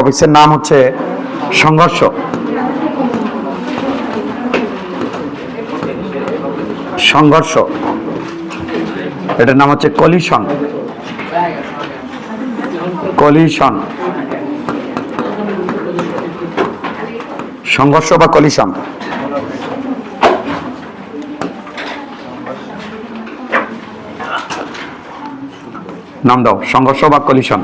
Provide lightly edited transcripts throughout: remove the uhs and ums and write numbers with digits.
টপিকসের নাম হচ্ছে সংঘর্ষ। সংঘর্ষ, এটার নাম হচ্ছে কলিশন। কলিশন, সংঘর্ষ বা কলিশন। নাম দাও, সংঘর্ষ বা কলিশন।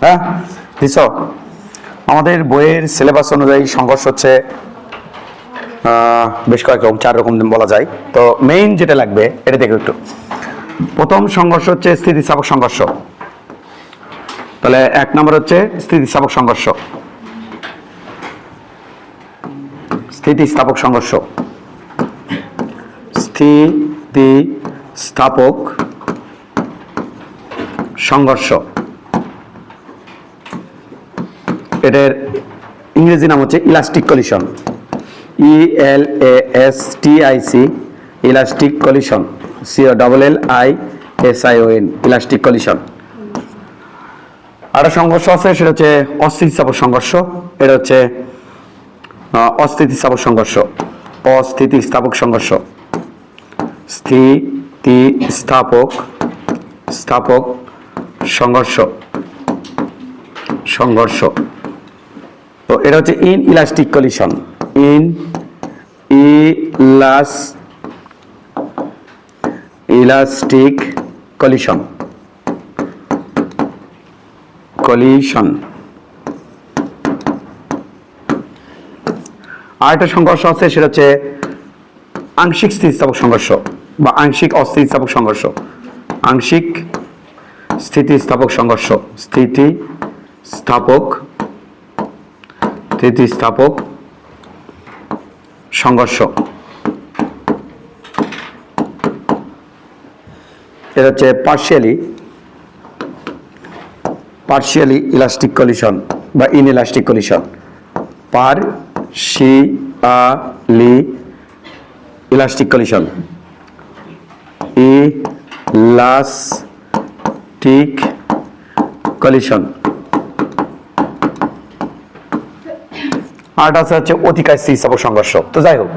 হ্যাঁ দিছ। আমাদের বইয়ের সিলেবাস অনুযায়ী সংঘর্ষ হচ্ছে বেশ কয়েক রকম, 4 রকম বলা যায়। তো মেইন যেটা লাগবে এটা দেখো একটু। প্রথম সংঘর্ষ হচ্ছে স্থিতিস্থাপক সংঘর্ষ। তাহলে 1 নম্বর হচ্ছে স্থিতিস্থাপক সংঘর্ষ। স্থিতিস্থাপক সংঘর্ষ, স্থিতিস্থাপক সংঘর্ষ। এটার ইংরেজি নাম হচ্ছে elastic collision. ELASTIC, elastic collision. COLLISION, elastic collision. আরেকটা সংঘর্ষ আছে, সেটা হচ্ছে অস্থিতিস্থাপক সংঘর্ষ। এটা হচ্ছে অস্থিতিস্থাপক সংঘর্ষ। অস্থিতিস্থাপক সংঘর্ষ, স্থিতিস্থাপক সংঘর্ষ। সংঘর্ষ, তো এটা হচ্ছে in elastic collision. Elastic collision. Collision. আরেকটা সংঘর্ষ আছে, সেটা হচ্ছে আংশিক স্থিতিস্থাপক সংঘর্ষ বা আংশিক অস্থিতিস্থাপক সংঘর্ষ। আংশিক স্থিতিস্থাপক সংঘর্ষ। স্থিতিস্থাপক সংঘর্ষ। এটা হচ্ছে পার্শিয়ালি ইলাস্টিক কলিশন বা inelastic collision. Partially elastic collision, elastic collision. আরটা হচ্ছে অতিকায় স্থিতিস্থাপক সংঘর্ষ। তো যাই হোক,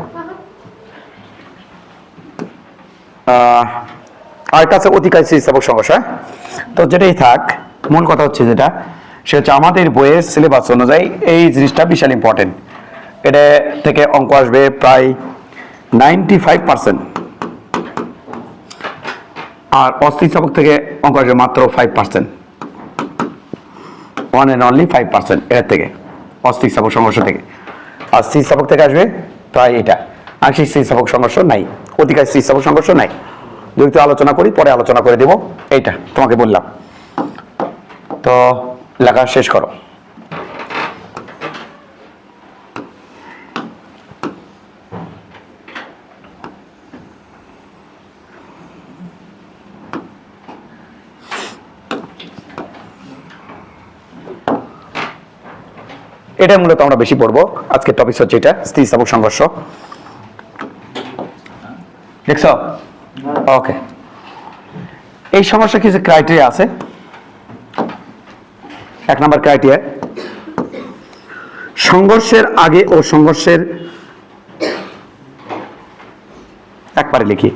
আরেকটা আছে অতিকায় স্থিতিস্থাপক সংঘর্ষ। তো যেটাই থাক, মূল কথা হচ্ছে যেটা, সে হচ্ছে আমাদের বইয়ের সিলেবাস অনুযায়ী এই জিনিসটা বিশাল ইম্পর্টেন্ট। এটা থেকে অঙ্ক আসবে প্রায় 95%, আর অস্থিতিস্থাপক থেকে অঙ্ক আসবে মাত্র 5%। 1 and only 5% এর থেকে, অস্থিতিস্থাপক সংঘর্ষ থেকে। আর স্থিতিস্থাপক থেকে আসবে প্রায় এটা। আংশিক স্থিতিস্থাপক সংঘর্ষ নাই, অতিকায় স্থিতিস্থাপক সংঘর্ষ নাই। যদি আলোচনা করি, পরে আলোচনা করে দেব। এইটা তোমাকে বললাম। তো লেখা শেষ করো। এটা মূলত আমরা বেশি পড়বো। আজকের টপিক হচ্ছে এটা, স্থিতিস্থাপক সংঘর্ষ। দেখছো? ওকে। এই সমস্যা কিছু ক্রাইটেরিয়া আছে। 1 নম্বর ক্রাইটেরিয়া, সংঘর্ষের আগে ও সংঘর্ষের, একবারে লিখি,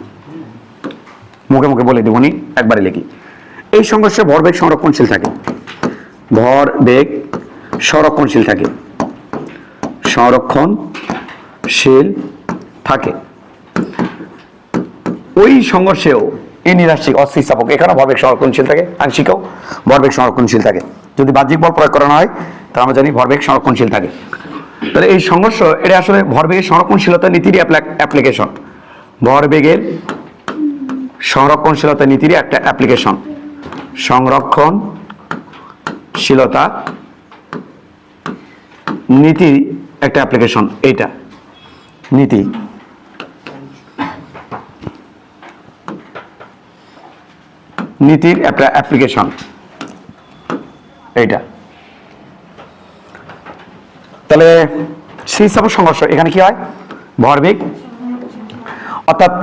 মুখে মুখে বলে দেবনি, একবারে লিখি। এই সংঘর্ষে ভরবেগ সংরক্ষণশীল থাকে। ভরবেগ সংরক্ষণশীল থাকে। সংরক্ষণশীল থাকে। ওই সংঘর্ষেও ইনইলাস্টিক অস্থিতিস্থাপক, এখানেও ভরবেগ সংরক্ষণশীল থাকে, আংশিকও ভরবেগ সংরক্ষণশীল থাকে। যদি বাহ্যিক বল প্রয়োগ করানো হয়, তাহলে আমরা জানি ভরবেগ সংরক্ষণশীল থাকে। তাহলে এই সংঘর্ষ, এটা আসলে ভরবেগের সংরক্ষণশীলতা নীতিরই অ্যাপ্লিকেশন। ভরবেগের সংরক্ষণশীলতা নীতিরই একটা অ্যাপ্লিকেশন। সংরক্ষণশীলতা নীতি একটা অ্যাপ্লিকেশন। এইটা নীতি। নীতির একটা অ্যাপ্লিকেশন। তাহলে স্থিতিস্থাপক সংঘর্ষ এখানে কি হয়, ভরবেগ অর্থাৎ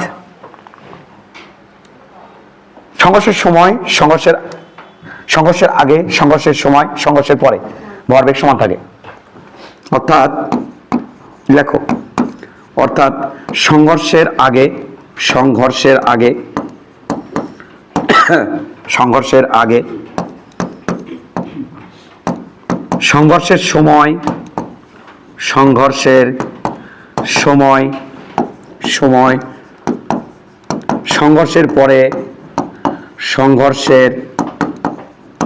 সংঘর্ষের সময়, সংঘর্ষের আগে, সংঘর্ষের সময়, সংঘর্ষের পরে ভরবেগ সমান থাকে। অর্থাৎ লেখো, অর্থাৎ সংঘর্ষের আগে, সংঘর্ষের আগে, সংঘর্ষের আগে, সংঘর্ষের সময়, সংঘর্ষের সময়, সময়, সংঘর্ষের পরে, সংঘর্ষের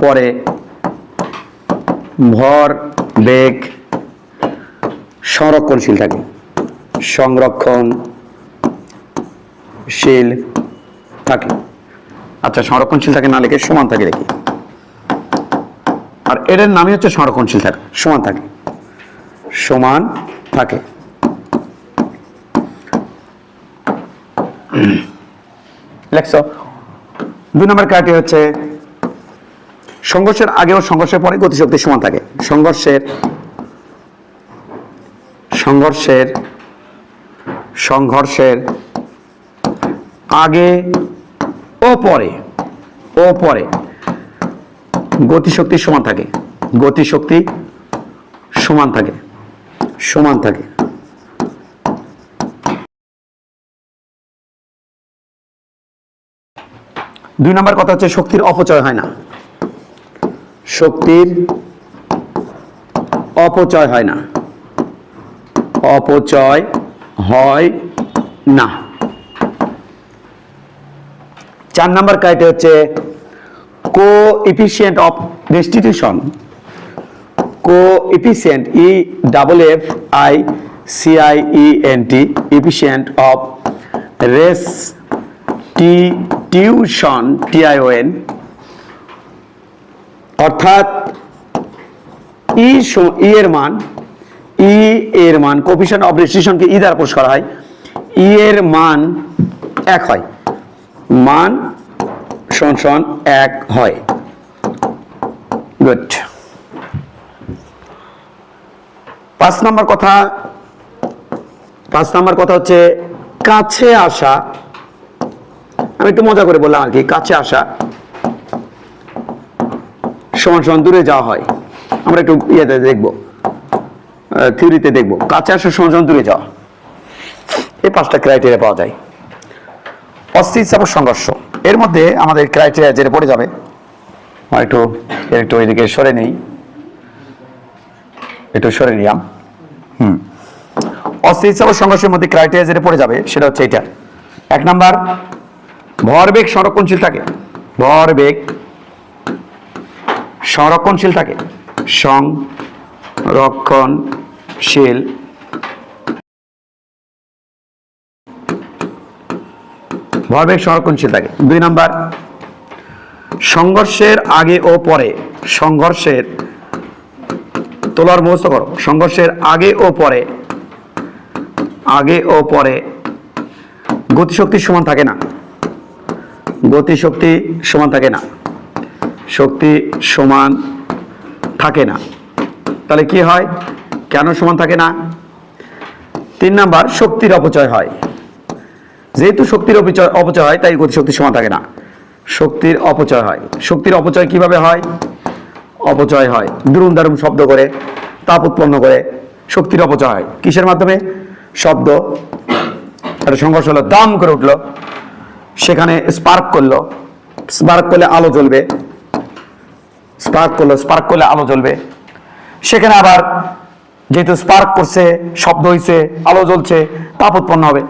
পরে ভর বেগ সংরক্ষণশীল থাকে, সংরক্ষণশীল থাকে। আচ্ছা, সংরক্ষণশীল থাকে না লিখে সমান থাকে দেখি, আর এর নামই হচ্ছে সংরক্ষণশীল থাকে, সমান থাকে, সমান থাকে। লেখছো 2 নম্বর ক্রাইটেরিয়া হচ্ছে সংঘর্ষের আগে ও সংঘর্ষের পরে গতিশক্তি সমান থাকে। সংঘর্ষের আগে ও পরে গতিশক্তি সমান থাকে, গতিশক্তি সমান থাকে, সমান থাকে। দুই নম্বর কথা হচ্ছে শক্তির অপচয় হয় না, শক্তির অপচয় হয় না, অপচয় হয় না। 4 নম্বর ক্রাইটেরিয়া হচ্ছে coefficient of restitution, coefficient EFFICIENT, efficient of restitution TION, অর্থাৎ ই এর মান, কোএফিসিয়েন্ট অফ রেস্টিটিউশনকে ই দ্বারা প্রকাশ করা হয়, ই এর মান 1 হয়, মান সমান 1 হয়। গুড। 5 নম্বর কথা হচ্ছে কাছে আসা, আমি একটু মজা করে বললাম আর কি, কাছে আসা সমান সমান দূরে যাওয়া হয়। আমরা একটু ইয়েতে দেখবো, থিওরিতে দেখবো, কাছে আসা সমান সমান দূরে যাওয়া। এই 5টা ক্রাইটেরিয়া পাওয়া যায়। অস্থিতিস্থাপক সংঘর্ষ, এর মধ্যে আমাদের ক্রাইটেরিয়া যেটা পড়ে যাবে, একটু এদিকে সরে নেই, একটু সরে নিলাম। অস্থিতিস্থাপক সংঘর্ষের মধ্যে ক্রাইটেরিয়া যেটা পড়ে যাবে সেটা হচ্ছে এটা। 1 নাম্বার, ভরবেগ সংরক্ষণশীল থাকে, ভরবেগ সংরক্ষণশীল থাকে, সংরক্ষণশীল। ভরবেগ সংরক্ষণশীল থাকে। 2 নাম্বার, সংঘর্ষের আগে ও পরে, সংঘর্ষের তোলার মুখস্থ করো, সংঘর্ষের আগে ও পরে গতিশক্তি সমান থাকে না, গতিশক্তি সমান থাকে না, শক্তি সমান থাকে না। তাহলে কি হয়, কেন সমান থাকে না? 3 নাম্বার, শক্তির অপচয় হয়, যেহেতু শক্তির অপচয় হয় তাই গতিশক্তি সমান থাকে না, শক্তির অপচয় হয়। শক্তির অপচয় কিভাবে হয়? অপচয় হয় দুরুম দারুম শব্দ করে, তাপ উৎপন্ন করে শক্তির অপচয় হয়। কিসের মাধ্যমে? শব্দ, একটা সংঘর্ষ হলো, দাম করে উঠলো, সেখানে স্পার্ক করলো, স্পার্ক করলে আলো জ্বলবে, স্পার্ক করলে আলো জ্বলবে। সেখানে আবার যেহেতু স্পার্ক করছে, শব্দ হইছে, আলো জ্বলছে, তাপ উৎপন্ন হবে।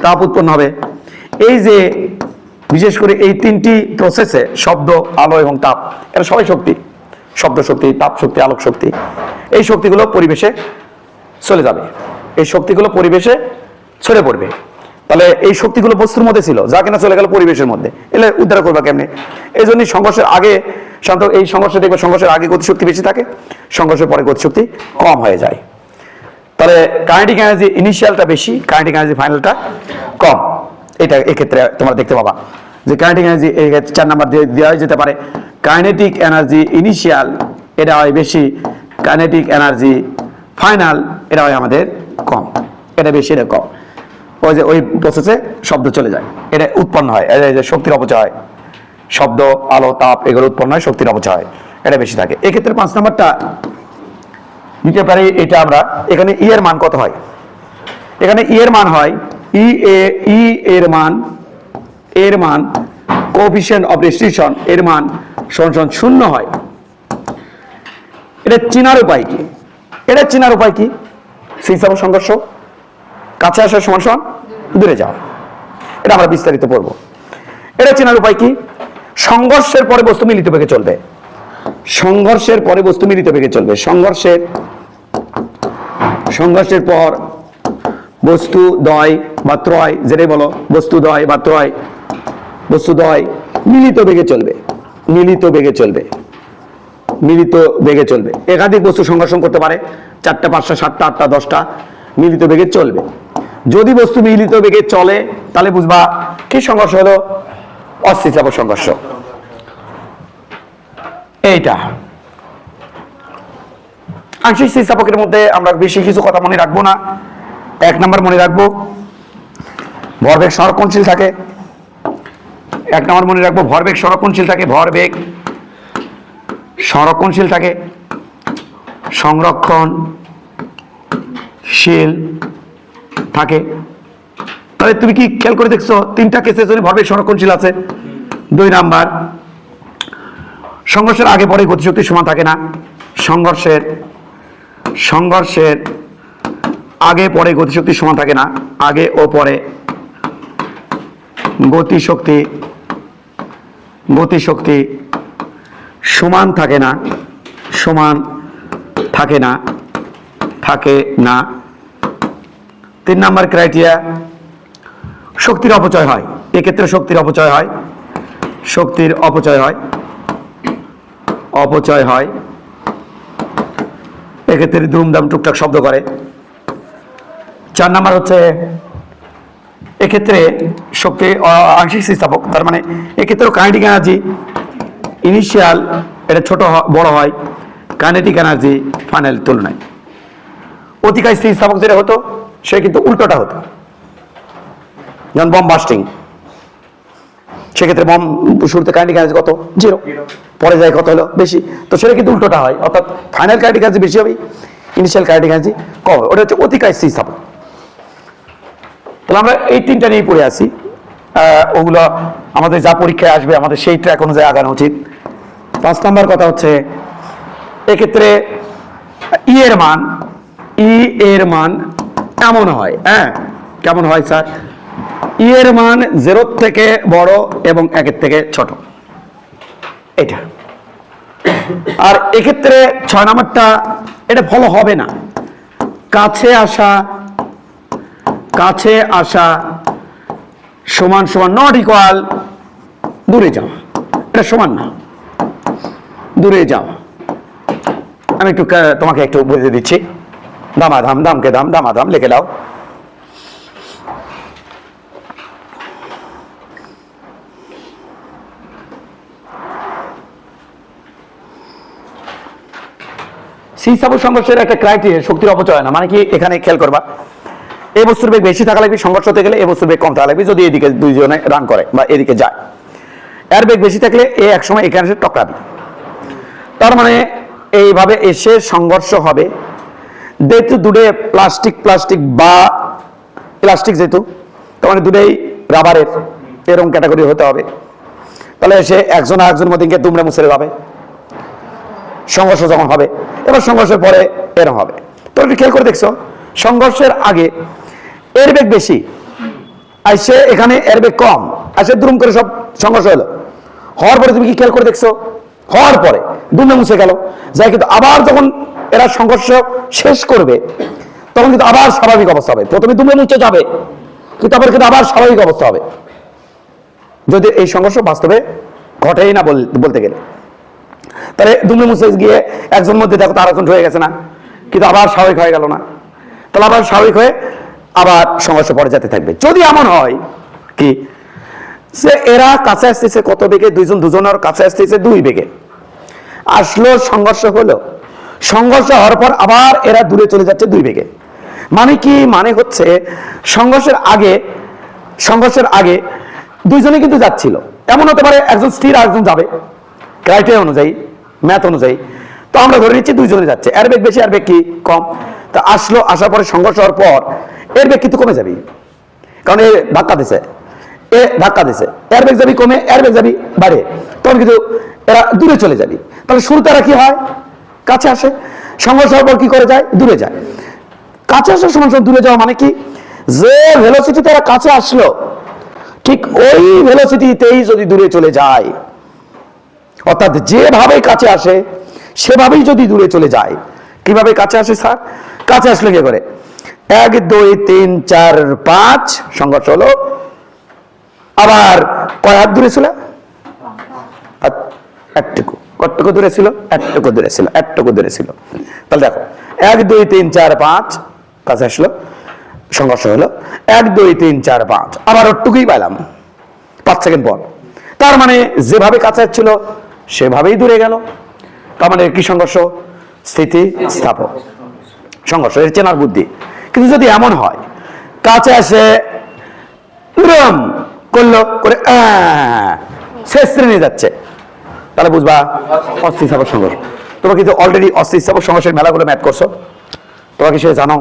তাপ উৎপন্ন হবে। এই যে বিশেষ করে এই 3টি প্রসেসে, শব্দ, আলো এবং তাপ, এরা সবাই শক্তি, শব্দ শক্তি, তাপ শক্তি, আলোক শক্তি। এই শক্তিগুলো পরিবেশে চলে যাবে, এই শক্তিগুলো পরিবেশে ছড়ে পড়বে। তাহলে এই শক্তিগুলো বস্তুর মধ্যে ছিল, যা কিনা চলে গেল পরিবেশের মধ্যে, এলে উদ্ধার করবা কেমনে? এই জন্যই সংঘর্ষের আগে, সাধারণত এই সংঘর্ষে দেখবে সংঘর্ষের আগে গতিশক্তি বেশি থাকে, সংঘর্ষের পরে গতিশক্তি কম হয়ে যায়। তাহলে কাইনেটিক এনার্জি ইনিশিয়ালটা বেশি, কাইনেটিক এনার্জি ফাইনালটা কম। এটা এক্ষেত্রে তোমরা দেখতে পাবা যে কাইনেটিক এনার্জি এই 4 নাম্বার দেওয়া যেতে পারে। কাইনেটিক এনার্জি ইনিশিয়াল এটা হয় বেশি, কাইনেটিক এনার্জি, ফাইনাল, এটা হয় আমাদের কম, এটা বেশি, এটা কম। ওই যে ওই প্রসেসে শব্দ চলে যায়, এটা উৎপন্ন হয়, এই যে শক্তির অপচয় হয়, শব্দ, আলো, তাপ এগুলো উৎপন্ন হয়, শক্তির অপচয় হয়, এটা বেশি থাকে। এক্ষেত্রে 5 নাম্বারটা নিতে পারি। এটা আমরা এখানে ই এর মান কত হয়, এখানে ই এর মান হয় এর মান কোএফিসিয়েন্ট অফ রেস্ট্রিকশন এর মান সমান 0 হয়। এটা চেনার উপায় কি? এটা চেনার উপায় কি? স্থিতিস্থাপক সংঘর্ষ কাছে আসার সমান সমান দূরে যাওয়া, এটা আমরা বিস্তারিত পড়ব। এটা চেনার উপায় কি? সংঘর্ষের পরে বস্তু মিলিত বেগে চলবে, সংঘর্ষের পরে বস্তু মিলিত বেগে চলবে, সংঘর্ষের পর বস্তু দ্বয় বা ত্রয়, যেটাই বলো, বস্তু দ্বয় বা ত্রয়, বস্তু দ্বয় মিলিত বেগে চলবে, মিলিত বেগে চলবে, মিলিত বেগে চলবে। একাধিক বস্তু সংঘর্ষণ করতে পারে, 4টা 5টা 7টা 8টা 10টা মিলিত বেগে চলবে। যদি বস্তু মিলিত বেগে চলে তাহলে বুঝবা কি সংঘর্ষ হলো? অস্থিতিস্থাপক সংঘর্ষ। এইটা আংশিক স্থিতিস্থাপকের মধ্যে আমরা বেশি কিছু কথা মনে রাখবো না। 1 নাম্বার মনে রাখবো, ভরবেগ সংরক্ষণশীল থাকে। 1 নাম্বার মনে রাখবো, ভরবেগ সংরক্ষণশীল থাকে, ভরবেগ সংরক্ষণশীল থাকে, সংরক্ষণশীল থাকে। তাহলে তুমি কি খেয়াল করে দেখছো 3টা কেসের জন্য ভরবেগ সংরক্ষণশীল আছে? 2 নাম্বার, সংঘর্ষের আগে পরে গতিশক্তি সমান থাকে না, সংঘর্ষের আগে পরে গতিশক্তি সমান থাকে না, আগে ও পরে গতিশক্তি সমান থাকে না, সমান থাকে না, থাকে না। 3 নাম্বার ক্রাইটেরিয়া, শক্তির অপচয় হয়। এক্ষেত্রে শক্তির অপচয় হয়, শক্তির অপচয় হয়, অপচয় হয়। এক্ষেত্রে দুমদাম টুকটাক শব্দ করে। 4 নাম্বার হচ্ছে এক্ষেত্রে শক্তি আংশিক স্থিতিস্থাপক, তার মানে এক্ষেত্রে কাইনেটিক এনার্জি ইনিশিয়াল এটা ছোট বড় হয়, কাইনেটিক এনার্জি ফাইনাল তুলনায়। অতিকায় স্থিতিস্থাপক যেটা হতো সে কিন্তু উল্টোটা হতো, যেমন বম বাস্টিং, সেক্ষেত্রে বম শুরুতে কাইনেটিক এনার্জি কত? 0, পরে যায় কত হলো? বেশি। তো সেটা কিন্তু উল্টোটা হয়, অর্থাৎ ফাইনাল কাইনেটিক এনার্জি বেশি হবে, ইনিশিয়াল কাইনেটিক এনার্জি কম হবে। ওটা হচ্ছে অতিকায় স্থিতিস্থাপক। তাহলে আমরা এই 3টা নিয়ে পড়ে আসি, ওগুলো আমাদের যা পরীক্ষায় আসবে আমাদের সেই ট্র্যাক অনুযায়ী আগানো উচিত। 5 নাম্বার কথা হচ্ছে এক্ষেত্রে ই এর মান এমন হয়, হ্যাঁ কেমন হয় স্যার? ই এর মান 0 থেকে বড় এবং 1 থেকে ছোট, এটা। আর এক্ষেত্রে 6 নাম্বারটা এটা ফলো হবে না, কাছে আসা সমান নট ইকুয়াল দূরে যাওয়া, এটা সমান না, দূরে যাওয়া। আমি একটু তোমাকে একটু বুঝিয়ে দিচ্ছি। দামাধাম, দামকে দাম, দামাধাম লিখে দাও। স্থিতিস্থাপক সংঘর্ষের একটা ক্রাইটেরিয়া শক্তির অপচয় না, মানে কি এখানে খেয়াল করবা, এই বস্তুর বেগ বেশি থাকা লাগবে সংঘর্ষ হতে গেলে, এই বস্তুর বেগ কম থাকা লাগবে যদি এদিকে দুইজনে রান করে বা এদিকে যায়। এর বেগ বেশি থাকলে এ একসময় এখানে এসে টকরাবে, তার মানে এইভাবে এসে সংঘর্ষ হবে। যেহেতু দুটো প্লাস্টিক বা প্লাস্টিক, যেহেতু তার মানে দুটোই রাবারের এরকম ক্যাটাগরি হতে হবে, তাহলে এসে একজন আর একজনের মধ্যে দুমড়ে মুচড়ে যাবে সংঘর্ষ যখন হবে। এবার সংঘর্ষের পরে এরকম হবে। তো একটু খেয়াল করে দেখছো, সংঘর্ষের আগে এর বেগ বেশি, আসে এখানে এর বেগ কম, আসে দুম করে সব সংঘর্ষ হলো। হওয়ার পরে তুমি কি খেয়াল করে দেখছো, হওয়ার পরে দুমড়ে মুছে গেল যাই, কিন্তু আবার যখন এরা সংঘর্ষ শেষ করবে তখন কিন্তু আবার স্বাভাবিক অবস্থা হবে। প্রথমে দুমড়ে মুছে যাবে কিন্তু আবার স্বাভাবিক অবস্থা হবে, যদি এই সংঘর্ষ বাস্তবে ঘটেই না বলতে গেলে। তাহলে দুমড়ে মুছে গিয়ে একজন মধ্যে দেখো তার একজন হয়ে গেছে না, কিন্তু আবার স্বাভাবিক হয়ে গেল না, তাহলে আবার স্বাভাবিক হয়ে আবার সংঘর্ষ পরে যেতে থাকবে। যদি এমন হয় কি যে এরা কাছে আসতেছে কত বেগে, দুজনের কাছে আসতেছে 2 বেগে, আসলো সংঘর্ষ হলো, সংঘর্ষ হওয়ার পর আবার এরা দূরে চলে যাচ্ছে দুই বেগে। মানে কি? মানে হচ্ছে সংঘর্ষের আগে দুইজনে কিন্তু যাচ্ছিল। এমন হতে পারে একজন স্থির আর একজন যাবে, ক্রাইটেরিয়া অনুযায়ী, ম্যাথ অনুযায়ী। তো আমরা ধরে নিচ্ছি দুইজনে যাচ্ছে, এর বেগ বেশি আর বেগ কি কম। তা আসার পরে সংঘর্ষ হওয়ার পর এর বেগ কিন্তু কমে যাবে, কারণ এ ধাক্কা দিছে, এর বেগ যাবি কমে, এর বেগ যাবি বাড়ে, তখন কিন্তু এরা দূরে চলে যাবে। তাহলে শুরুতে এরা কি হয়? কাছে আসে, সংঘর্ষ হওয়ার পর কি করে যায়? দূরে যায়। কাছে আসার সময় দূরে যাওয়া মানে কি? যে ভেলোসিটিতে এরা কাছে আসলো ঠিক ওই ভেলোসিটিতেই যদি দূরে চলে যায়, অর্থাৎ যেভাবে কাছে আসে সেভাবেই যদি দূরে চলে যায়। কিভাবে কাছে আসে স্যার? কাছে আসলে কি করে? 1 2 3 4 5 সংঘর্ষ হলো, আবার কয় হাত দূরে ছিল? একটুকু। কতটুকু দূরে ছিল? একটুকু দূরে ছিল, একটুকু দূরে ছিল। তাহলে দেখো 1 2 3 4 5 কাছে আসলো, সংঘর্ষ হলো, 1 2 3 4 5, আবার ওটুকুই পাইলাম 5 সেকেন্ড পর। তার মানে যেভাবে কাছে ছিল সেভাবেই দূরে গেল। তার মানে কি সংঘর্ষ? স্থিতিস্থাপক সংঘর্ষ, এর চেনার বুদ্ধি। কিন্তু যদি এমন হয় কাছে আসে করলো করে শেষ শ্রেণী যাচ্ছে, তাহলে বুঝবা অস্থিতিস্থাপক সংঘর্ষ। তোমরা কিন্তু অলরেডি অস্থিতিস্থাপক সংঘর্ষের মেলাগুলো ম্যাথ করছো, তোমরা কি সে জানো?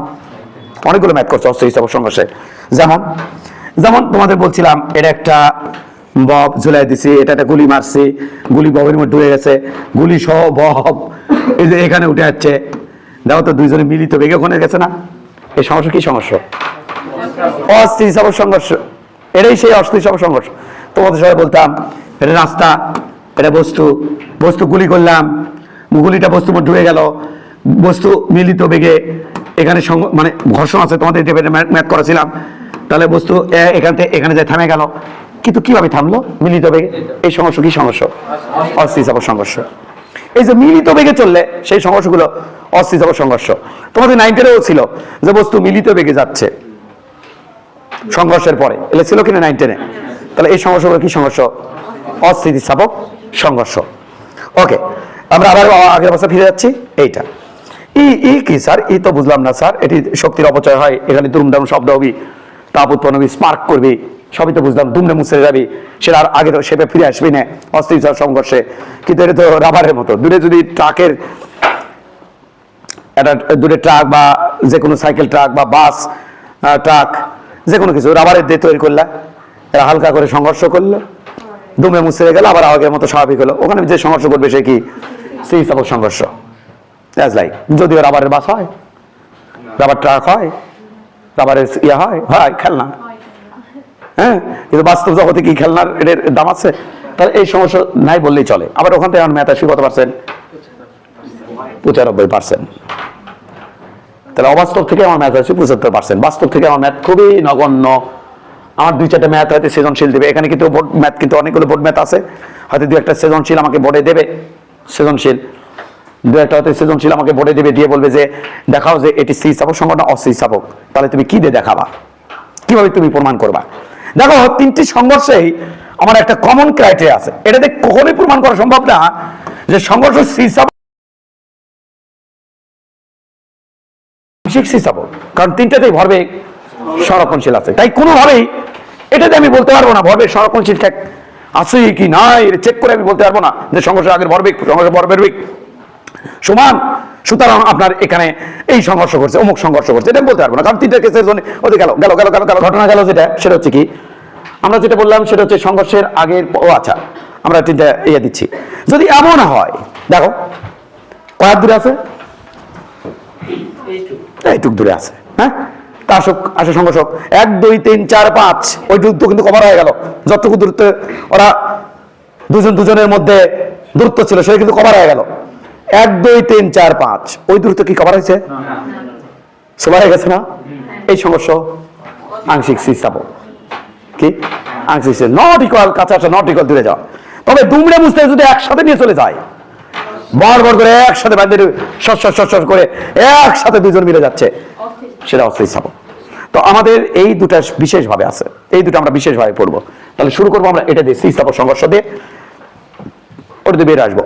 অনেকগুলো ম্যাথ করছো অস্থিতিস্থাপক সংঘর্ষে। যেমন তোমাদের বলছিলাম, এটা একটা বব ঝুলাই দিছি, এটা একটা গুলি মারছি, গুলি ববের মধ্যে ঢুকে গেছে, গুলি সহ বব এই যে এখানে উঠে যাচ্ছে। দেখো তো দুইজনে মিলিত বেগে ওখানে গেছে না? এই সমস্যা কি সমস্যা? অস্থিতিস্থাপক সংঘর্ষ। এটাই সেই অস্থিতিস্থাপক সংঘর্ষ। তোমাদের সবাই বলতাম এটা রাস্তা, এটা বস্তু গুলি করলাম, গুলিটা বস্তুর মধ্যে ঢুকে গেল, বস্তু মিলিত বেগে এখানে মানে ঘর্ষণ আছে, তোমাদের ম্যাথ করেছিলাম। তাহলে বস্তু এখান থেকে এখানে যায় থেমে গেল, কিন্তু কিভাবে থামলো? মিলিত বেগে। এই সমস্যা কি সংঘর্ষ? অস্থিতিস্থাপক সংঘর্ষ। এই যে মিলিত বেগে চললে সেই সংঘর্ষগুলো অস্থিতিস্থাপক সংঘর্ষ। তোমাদের 9-10-এও ছিল যে বস্তু মিলিত বেগে যাচ্ছে সংঘর্ষের পরে, এলে ছিল কিনা 9-10-এ? তাহলে এই সমস্যাগুলো কি সংঘর্ষ? অস্থিতিস্থাপক সংঘর্ষ। ওকে, আমরা আবার আগের অবস্থা ফিরে যাচ্ছি। এইটা ই কি স্যার? ই তো বুঝলাম না স্যার। এটি শক্তির অপচয় হয়, এখানে দুমদাম শব্দ হবি, তাপ উৎপন্ন হবি, স্পার্ক করবি, সবই তো বুঝলাম। দুমড়ে মুছড়ে যাবি, সেটা আর আগে তো সেটা ফিরে আসবি না অস্থিতিস্থাপক সংঘর্ষে। কিন্তু এটা তো রাবারের মতো, দূরে যদি ট্রাকের একটা দূরে ট্রাক বা যে কোনো সাইকেল ট্রাক বা বাস ট্রাক যে কোনো কিছু রাবারের দিয়ে তৈরি করলে, এরা হালকা করে সংঘর্ষ করলো, দুমে মুছড়ে গেল, আবার আগের মতো স্বাভাবিক হলো। ওখানে যে সংঘর্ষ করবে সে কি? স্থিতিস্থাপক সংঘর্ষ। যদিও রাবারের বাস হয়, রাবার ট্রাক হয়, রাবারের ইয়া হয় খেলনা, হ্যাঁ, কিন্তু বাস্তব জগতে কি খেলনার এর দাম আছে? তাহলে এই সমস্যা নাই বললেই চলে। আবার ওখান থেকে ম্যাথ আসবে কত পার্সেন্ট? 95%। তাহলে অবাস্তব থেকে আমার ম্যাথ আসবে 75%। বাস্তব থেকে আমার ম্যাথ খুবই নগণ্য। আমার 2-4টা ম্যাথ হয়তো সৃজনশীল দেবে, এখানে কিন্তু বোর্ড ম্যাথ, কিন্তু অনেকগুলো বোর্ড ম্যাথ আছে, হয়তো 2-1টা সৃজনশীল আমাকে বোর্ডে দেবে, সৃজনশীল 2-1টা হয়তো সৃজনশীল আমাকে বোর্ডে দেবে, দিয়ে বলবে যে দেখাও যে এটি স্থিতিস্থাপক সংঘর্ষ না অস্থিতিস্থাপক। তাহলে তুমি কি দিয়ে দেখাবা? কিভাবে তুমি প্রমাণ করবা? দেখো 3টি সংঘর্ষেই আমার একটা কমন ক্রাইটেরিয়া আছে, এটাতে কখনোই প্রমাণ করা সম্ভব না যে সংঘর্ষ স্থিতিস্থাপক, কারণ 3টাতেই ভরবেগ সংরক্ষণশীল আছে। তাই কোনোভাবেই এটাতে আমি বলতে পারবো না ভরবেগ সংরক্ষণশীল আছে কি নাই, এটা চেক করে আমি বলতে পারবো না যে সংঘর্ষের আগের ভরবেগ ভরবেগ সমান, সুতরাং আপনার এখানে এই সংঘর্ষ করছে, অমুক সংঘর্ষ করছে, এটা বলতে পারবো না। কারণ 3টা কেসের জন্য ওদের গেল ঘটনা গেল, সেটা হচ্ছে কি আমরা যেটা বললাম সেটা হচ্ছে সংঘর্ষের আগের। আচ্ছা, আমরা 3টা ইয়ে দিচ্ছি। যদি এমন হয়, দেখো কয়েক দূরে আছে, এইটুক দূরে আছে, হ্যাঁ, তা আসে সংঘর্ষ 1 2 3 4 5, ওই দূরত্ব কিন্তু কভার হয়ে গেল। যতটুকু দূরত্ব ওরা দুজনের মধ্যে দূরত্ব ছিল সেটা কিন্তু কভার হয়ে গেল। 1 2 3 4 5, ওই দূরত্ব কি কভার হয়েছে? সবার হয়ে গেছে না? এই সংঘর্ষ আংশিক স্থিতিস্থাপক। কি আংশিক? নট ইকুয়াল, কাছে আসা, নট ইকুয়াল দূরে যাওয়া। তবে দুমড়ে মুছতে যদি একসাথে নিয়ে চলে যায়, বড় করে একসাথে বাঁধে সর করে একসাথে দুজন মিলে যাচ্ছে, সেটা অস্থিতিস্থাপক। তো আমাদের এই দুটা বিশেষভাবে আছে, এই দুটো আমরা বিশেষভাবে পড়বো। তাহলে শুরু করবো আমরা এটা দিয়ে, স্থিতিস্থাপক সংঘর্ষ দিয়ে, ওটা দিয়ে বের আসবো।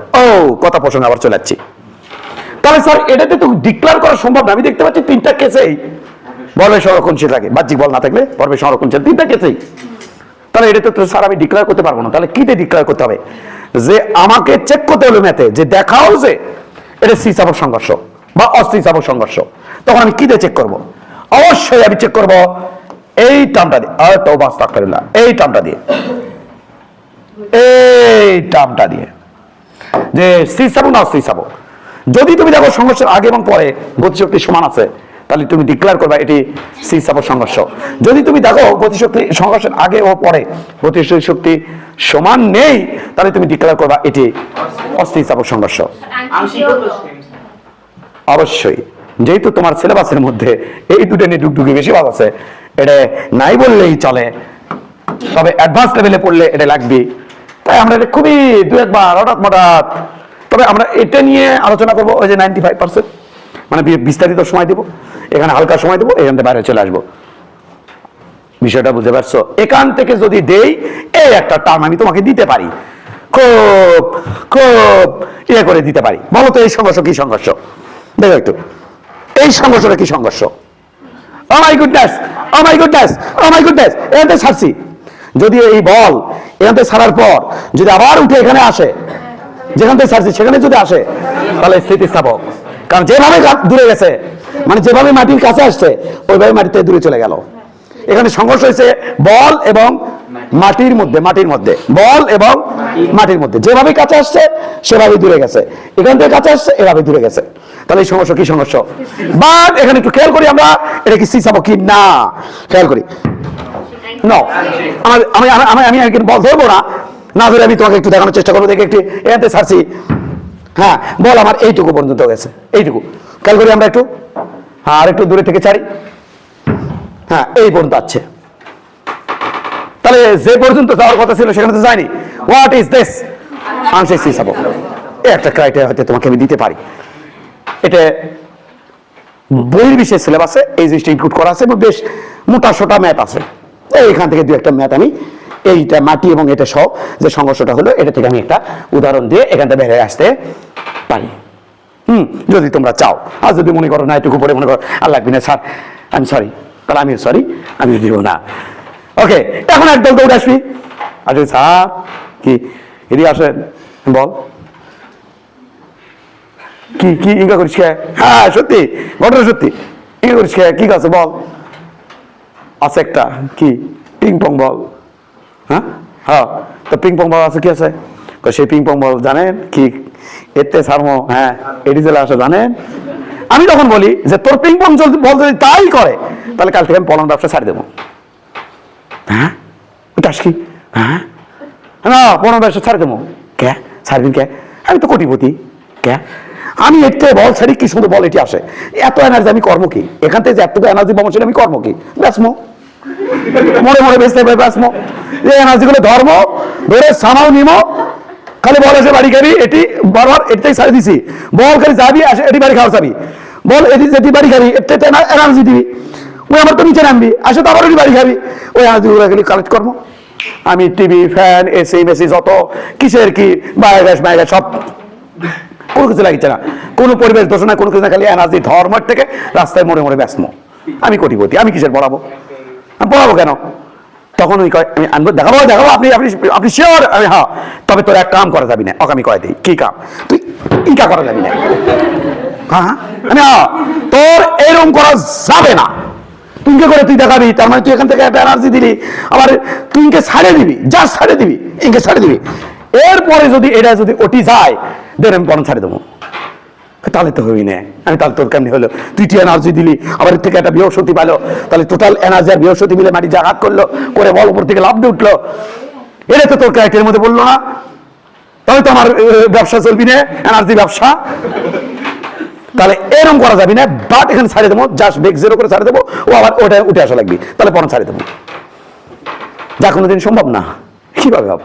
কথা প্রসঙ্গে আবার চলে যাচ্ছি। তাহলে স্যার এটাতে তো ডিক্লেয়ার করা সম্ভব না। আমি দেখতে পাচ্ছি তিনটা কেসেই বলবে সংরক্ষণশীল থাকে, বাহ্যিক বল না থাকলে বলবে সংরক্ষণশীল, তিনটা কেসেই। তাহলে এটাতে তো স্যার আমি ডিক্লেয়ার করতে পারবো না। তাহলে কিতে ডিক্লেয়ার করতে হবে? যে আমাকে চেক করতে হলো ম্যাথে যে দেখাও যে এটা স্থিতিস্থাপক সংঘর্ষ বা অস্থিতিস্থাপক সংঘর্ষ, তখন আমি কিতে চেক করব? অবশ্যই আমি চেক করব এই টার্মটা দিয়ে, আর তো বাস আস্তাগফিরুল্লাহ, এই টার্মটা দিয়ে, এই টার্মটা দিয়ে যে স্থিতিস্থাপক না অস্থিতিস্থাপক। যদি তুমি দেখো সংঘর্ষের আগে এবং পরে গতিশক্তি সমান আছে, তাহলে তুমি ডিক্লেয়ার করবা এটি স্থিতিস্থাপক সংঘর্ষ। যদি তুমি দেখো গতিশক্তি সংঘর্ষের আগে ও পরে গতিশক্তি সমান নেই, তাহলে তুমি ডিক্লেয়ার করবা এটি অস্থিতিস্থাপক সংঘর্ষ। অবশ্যই, যেহেতু তোমার সিলেবাসের মধ্যে এই দুটো নিয়ে ডুগডুগি বেশি ভাগ আছে, এটা নাই বললেই চলে, তবে অ্যাডভান্স লেভেলে পড়লে এটা লাগবে। তাই আমরা এটা খুবই দু একবার হঠাৎ হঠাৎ, তবে আমরা এটা নিয়ে আলোচনা করবো ওই যে 95%, মানে বিস্তারিত সময় দেবো, এখানে হালকা সময় দেবো, এখান থেকে বাইরে চলে আসবো। বিষয়টা বুঝতে পারছো? এখান থেকে যদি দেই এই একটা টার্ম আমি তোমাকে দিতে পারি, খুব খুব ইয়ে করে দিতে পারি। বলো তো এই সংঘর্ষ কি সংঘর্ষ? দেখো একটু, এই সংঘর্ষটা কি সংঘর্ষ? Oh my goodness, oh my goodness, oh my goodness, এখান থেকে ছাড়ছি। যদি এই বল এখান থেকে ছাড়ার পর যদি আবার উঠে এখানে আসে, যেখান থেকে ছাড়ছি সেখানে যদি আসে, তাহলে স্থিতিস্থাপক। কারণ যেভাবে দূরে গেছে, মানে যেভাবে মাটির কাছে আসছে ওইভাবে মাটিতে দূরে চলে গেল। এখানে সংঘর্ষ হয়েছে বল এবং মাটির মধ্যে, মাটির মধ্যে বল এবং মাটির মধ্যে, যেভাবে কাছে আসছে সেভাবে দূরে গেছে, এখান থেকে কাছে আসছে এভাবে দূরে গেছে। তাহলে এই সংঘর্ষ কি সংঘর্ষ? বাট এখানে একটু খেয়াল করি আমরা, এটা কি স্থিতিস্থাপক কি না খেয়াল করি। আমি বল ধরবো না, না ধরে আমি তোমাকে একটু দেখানোর চেষ্টা করবো। দেখে একটু এখান থেকে ছাড়ছি, হ্যাঁ বল আমার এইটুকু পর্যন্ত গেছে, এইটুকু খেয়াল করি আমরা একটু, হ্যাঁ আর একটু দূরে থেকে ছাড়ি, হ্যাঁ এই পর্যন্ত আছে। তাহলে যে পর্যন্ত যাওয়ার কথা ছিল সেখানে তো যায়নি। What is this? আংশিক স্থিতিস্থাপক। এই একটা ক্রাইটেরিয়া হয়তো তোমাকে আমি দিতে পারি। এটা বহির্বিশ্বের সিলেবাসে এই জিনিসটা ইনক্লুড করা আছে এবং বেশ মোটা সোটা ম্যাথ আছে। এইখান থেকে দু একটা ম্যাথ আমি এইটা মাটি এবং এটা সহ যে সংঘর্ষটা হলো এটা থেকে আমি একটা উদাহরণ দিয়ে এখান থেকে বেরিয়ে আসতে পারি। যদি তোমরা চাও। আর যদি মনে করো না এটুকু পরে মনে করো আর লাগবে না স্যার, আই এম সরি, তাহলে আমি সরি, আমি দিব না। ওকে, এখন একদল দৌড়ে আসবি। আচ্ছা স্যার কি এদিকে আসেন, বল কি কি ইঙ্গা করিস কে? হ্যাঁ সত্যি, ঘটনা সত্যি। ইঙ্গা করিস কে? কি আছে বল? আছে একটা কি পিং পং বল। হ্যাঁ হ্যাঁ, তো পিং পং বল আছে, কি আছে? সেই পিং পং বল জানেন কি এতে সারমো? হ্যাঁ এটি জেলা আসে জানেন। আমি তখন বলি যে তোর পিং পং বল যদি তাই করে, তাহলে কাল থেকে আমি পলন ব্যবসা ছাড়ি দেবো। হ্যাঁ ওটা কি? হ্যাঁ না পলন ব্যবসা ছাড়ি দেবো। কে ছাড়বেন কে? আমি তো কোটিপতি। কে? আমি এতে বল ছাড়ি, কি সুন্দর বল এটি আসে, এত এনার্জি আমি কর্ম কি? এখান থেকে যে এত এনার্জি পাবো সেটা আমি কর্ম কি? ব্যাসমো মরে মরে বেঁচতে হবে, ব্যাসমো এই এনার্জি গুলো ধর্ম ধরে সামাও নিমো। খালি বল এসে বাড়ি খাবি, এটি বারবার এটাই ছাড়ি দিছি। বল খালি যাবি আসে, এটি বাড়ি খাওয়া যাবি। বল এটি যেটি বাড়ি খাবি এতে এনার্জি দিবি, ওই আমার তো নিচে নামবি, আসে তো আবার ওটি বাড়ি খাবি। ওই এনার্জি গুলো খালি কালেক্ট করবো। আমি টিভি ফ্যান এসি মেসি যত কিসের কি বায়োগ্যাস মায়োগ্যাস সব কোনো কিছু লাগছে না, কোনো পরিবেশ দোষ না, কোনো কিছু না, খালি এনার্জি ধর্মের থেকে রাস্তায় মোড়ে মোড়ে ব্যস্ত। আমি কোটিপতি, আমি কিসের পড়াবো? আমি পড়াবো কেন? তখন ওই কয় আমি আনবো, দেখাবো দেখাবো, আপনি আপনি আপনি শিওর? আমি হ্যাঁ, তবে তোর এক কাম করা যাবি না। ওকে আমি কয়ে দিই কি কাম? তুই ইকা করা যাবি না। হ্যাঁ হ্যাঁ, আমি হ্যাঁ তোর এরকম করা যাবে না। তুইকে করে তুই দেখাবি, তার মানে তুই এখান থেকে একটা এনার্জি দিলি, আবার তুইকে ছাড়ে দিবি, যা ছাড়ে দিবি, ইনকে ছাড়ে দিবি। এরপরে যদি এটা যদি ওটি যায় দেন আমি পরম ছাড়ে দেবো। তাহলে তো হবি না। আমি তাহলে তোর কেমনি হলো? তুই টি এনার্জি দিলি, আবার এর থেকে একটা বৃহস্পতি পাইলো, তাহলে টোটাল এনার্জি আর বৃহস্পতি মিলে মাটি জাগাত করলো, করে বল উপর থেকে লাভ দিয়ে উঠলো। এটা তো তোর ক্রাইটেরিয়ার মধ্যে বললো না। তাহলে তো আমার ব্যবসা চলবি না, এনার্জি ব্যবসা। তাহলে এরকম করা যাবি না। বাট এখানে ছাড়ে দেবো, জাস্ট বেগ জিরো করে ছাড়ে দেবো, ও আবার ওটা উঠে আসা লাগবে, তাহলে পরম ছাড়ে দেবো। যা কোনোদিন সম্ভব না। কিভাবে হবে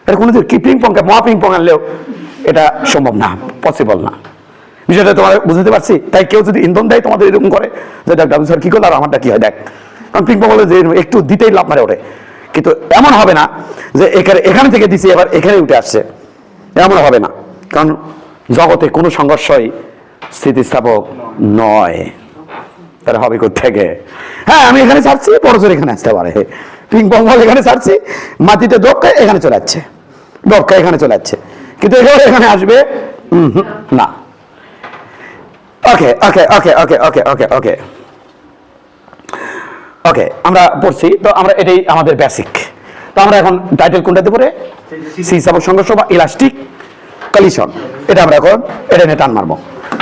এটা? কোনোদিন কি পিং পং মহা পিং পং আনলেও এটা সম্ভব না, পসিবল না। বিষয়টা তোমার বুঝতে পারছি। তাই কেউ যদি ইন্ধন দেয় তোমাদের এরকম করে যে দেখ ডাবল স্যার কি করলো আর আমারটা কি হয় দেখ, কারণ পিং পং বলে যে একটু দিতেই লাভ মারে ওঠে। কিন্তু এমন হবে না যে এখানে থেকে দিছি এবার এখানে উঠে আসছে, এমন হবে না। কারণ জগতে কোনো সংঘর্ষই স্থিতিস্থাপক নয়। তাহলে হবে কোত্থেকে? হ্যাঁ, আমি এখানে ছাড়ছি, বড় জোর এখানে আসতে পারে। পিং পং বল এখানে ছাড়ছি, মাটিতে দোক্কায় এখানে চলে যাচ্ছে, দোক্কায় এখানে চলে যাচ্ছে, কিন্তু এখানে আসবে না। ওকে ওকে ওকে ওকে ওকে ওকে ওকে ওকে, আমরা পড়ছি তো, আমরা এটাই আমাদের বেসিক। তো আমরা এখন টাইটেল কোনটাতে পড়ে? স্থিতিস্থাপক সংঘর্ষ বা ইলাস্টিক কলিশন। এটা আমরা এখন এটা নিয়ে টান মারবো।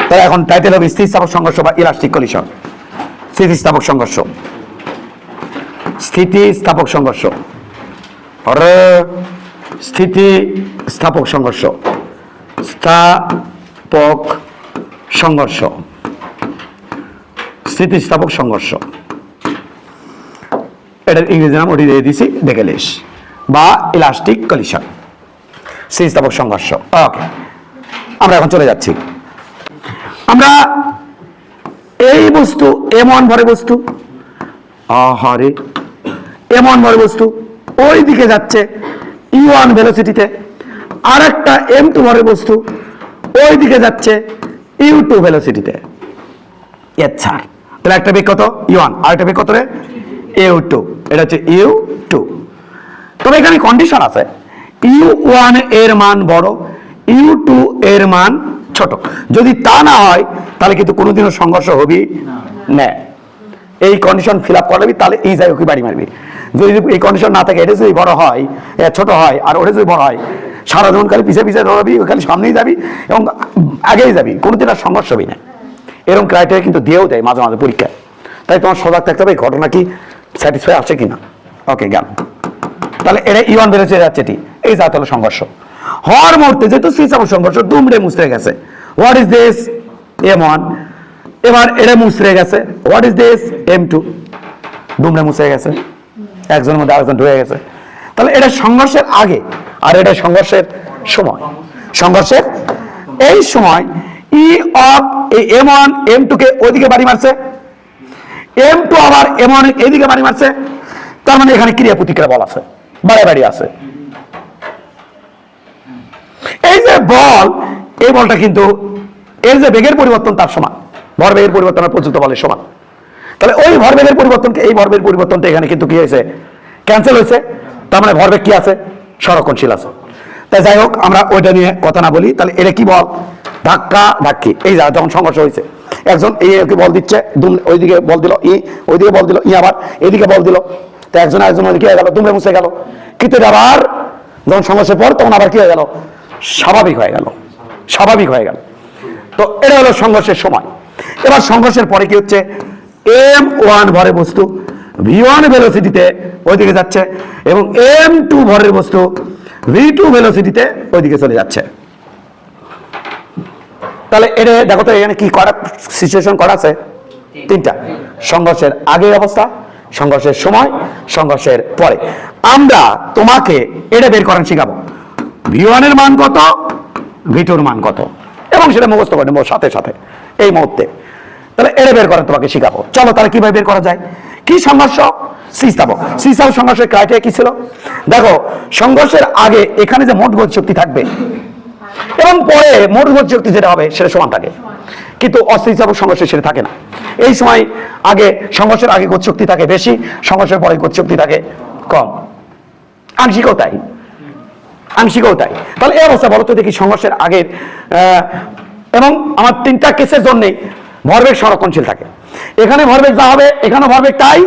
তাহলে এখন টাইটেল হবে স্থিতিস্থাপক সংঘর্ষ বা ইলাস্টিক কলিশন। স্থিতিস্থাপক সংঘর্ষ, স্থিতিস্থাপক সংঘর্ষ, স্থিতিস্থাপক সংঘর্ষ, স্থাপক সংঘর্ষ, স্থিতিস্থাপক সংঘর্ষ। এটার ইংরেজি নাম ওটি দিয়ে দিছি, দেখে লিস, বা ইলাস্টিক কলিশন, স্থিতিস্থাপক সংঘর্ষ। ওকে, আমরা এখন চলে যাচ্ছি। আমরা এই বস্তু M1 ভরে বস্তু, আহারে M1 ভরে বস্তু ওই দিকে যাচ্ছে E1 ভেলোসিটিতে, আর একটা M2 ভরে বস্তু ওই দিকে যাচ্ছে U2 ভেলোসিটিতে। আচ্ছা, তাহলে একটা বেগ কত? E1, আর একটা বেগ কত রে? U2। এটা হচ্ছে U2। তবে এখানে কন্ডিশন আছে, U1 এর মান বড়, U2 এর মান ছোট। যদি তা না হয় তাহলে কিন্তু কোনোদিনও সংঘর্ষ হবি না। এই কন্ডিশন ফিল আপ করবি, তাহলে এই যাই ওকে বাড়ি মারবি। যদি এই কন্ডিশন না থাকে, এটা যদি বড় হয়, ছোট হয়, আর ওটা যদি বড় হয়, সারা জীবন খালি পিছিয়ে পিছিয়ে দৌড়াবি, খালি সামনেই যাবি এবং আগেই যাবি, কোনোদিন আর সংঘর্ষ হবি না। এরকম ক্রাইটেরিয়া কিন্তু দিয়েও দেয় মাঝে মাঝে পরীক্ষায়। তাই তোমার সজাগ থাকতে হবে ঘটনা কি স্যাটিসফাই আসছে কিনা। ওকে, গেল। তাহলে এটা E1 বেরোচ্ছে যাচ্ছে, এই যা হলো সংঘর্ষ হওয়ার মুহূর্তে যেহেতু স্থিতিস্থাপক সংঘর্ষ দুমড়ে মুচড়ে গেছে। What is this? M1। এবার এটা মুচড়ে গেছে। What is this? M2। দুমড়ে মুচড়ে গেছে, একজনের মধ্যে আরেকজন ঢুকে গেছে। তাহলে এটা সংঘর্ষের আগে, আর এটা সংঘর্ষের সময়। সংঘর্ষের এই সময় E অফ এই M1 M2 কে ওইদিকে বাড়ি মারছে, M2 আবার M1 এইদিকে বাড়ি মারছে। তার মানে এখানে ক্রিয়া প্রতিক্রিয়া বল আছে, বাড়াবাড়ি আছে। এই যে বল, এই বলটা কিন্তু এর যে বেগের পরিবর্তন তার সমান, ভরবেগের পরিবর্তন আর প্রযুক্ত বলের সমান। তাহলে ওই ভরবেগের পরিবর্তনকে এই ভরবেগের পরিবর্তনটা এখানে কিন্তু কি হয়েছে? ক্যান্সেল হয়েছে। তার মানে ভরবেগ কি আছে? সংরক্ষণশীল আছে। তাই যাই হোক, আমরা ওইটা নিয়ে কথা না বলি। তাহলে এটা কি বল? ধাক্কা ধাক্কি। এই যা যখন সংঘর্ষ হয়েছে, একজন এই বল দিচ্ছে, ওইদিকে বল দিল ই, ওইদিকে বল দিল ই, আবার এইদিকে বল দিল, তো একজন একজন ওইদিকে হয়ে গেল, দুমড়ে মুছে গেল। কিন্তু এটা আবার যখন সংঘর্ষের পর তখন আবার কি হয়ে গেল? স্বাভাবিক হয়ে গেল, স্বাভাবিক হয়ে গেল। তো এটা হলো সংঘর্ষের সময়। এবার সংঘর্ষের পরে কি হচ্ছে? M1 ভরে বস্তু V1 ভেলোসিটিতে ওইদিকে যাচ্ছে এবং M2 ভরের বস্তু V2 ভেলোসিটিতে ওইদিকে চলে যাচ্ছে। তাহলে এটা দেখো তো, এখানে কি করা সিচুয়েশন করা আছে? তিনটা। সংঘর্ষের আগের অবস্থা, সংঘর্ষের সময়, সংঘর্ষের পরে। আমরা তোমাকে এটা বের করার শিখাবো, V1 এর মান কত, V2 এর মান কত, এবং সেটা মুখস্থ করে নেবো সাথে সাথে এই মুহূর্তে। তাহলে এটা বের করা তোমাকে শিখাবো। চলো তাহলে কিভাবে বের করা যায়। কি সংঘর্ষ? স্থিতিস্থাপক। স্থিতিস্থাপক সংঘর্ষের ক্রাইটেরিয়া কি ছিল? দেখো, সংঘর্ষের আগে এখানে যে মোট গতিশক্তি থাকবে এবং পরে মোট গতিশক্তি যেটা হবে সেটা সমান থাকে, কিন্তু অস্থিতিস্থাপক সংঘর্ষে সেটা থাকে না। এই সময় আগে, সংঘর্ষের আগে গতিশক্তি থাকে বেশি, সংঘর্ষের পরে গতিশক্তি থাকে কম। আংশিকও তাই, আংশিকও তাই। তাহলে এই অবস্থা বলো তো দেখি, সংঘর্ষের আগের এবং আমার তিনটা কেসের জন্যই ভরবেগ সংরক্ষণশীল থাকে। এখানে ভরবেগ যা হবে এখানে ভরবেগ তাই,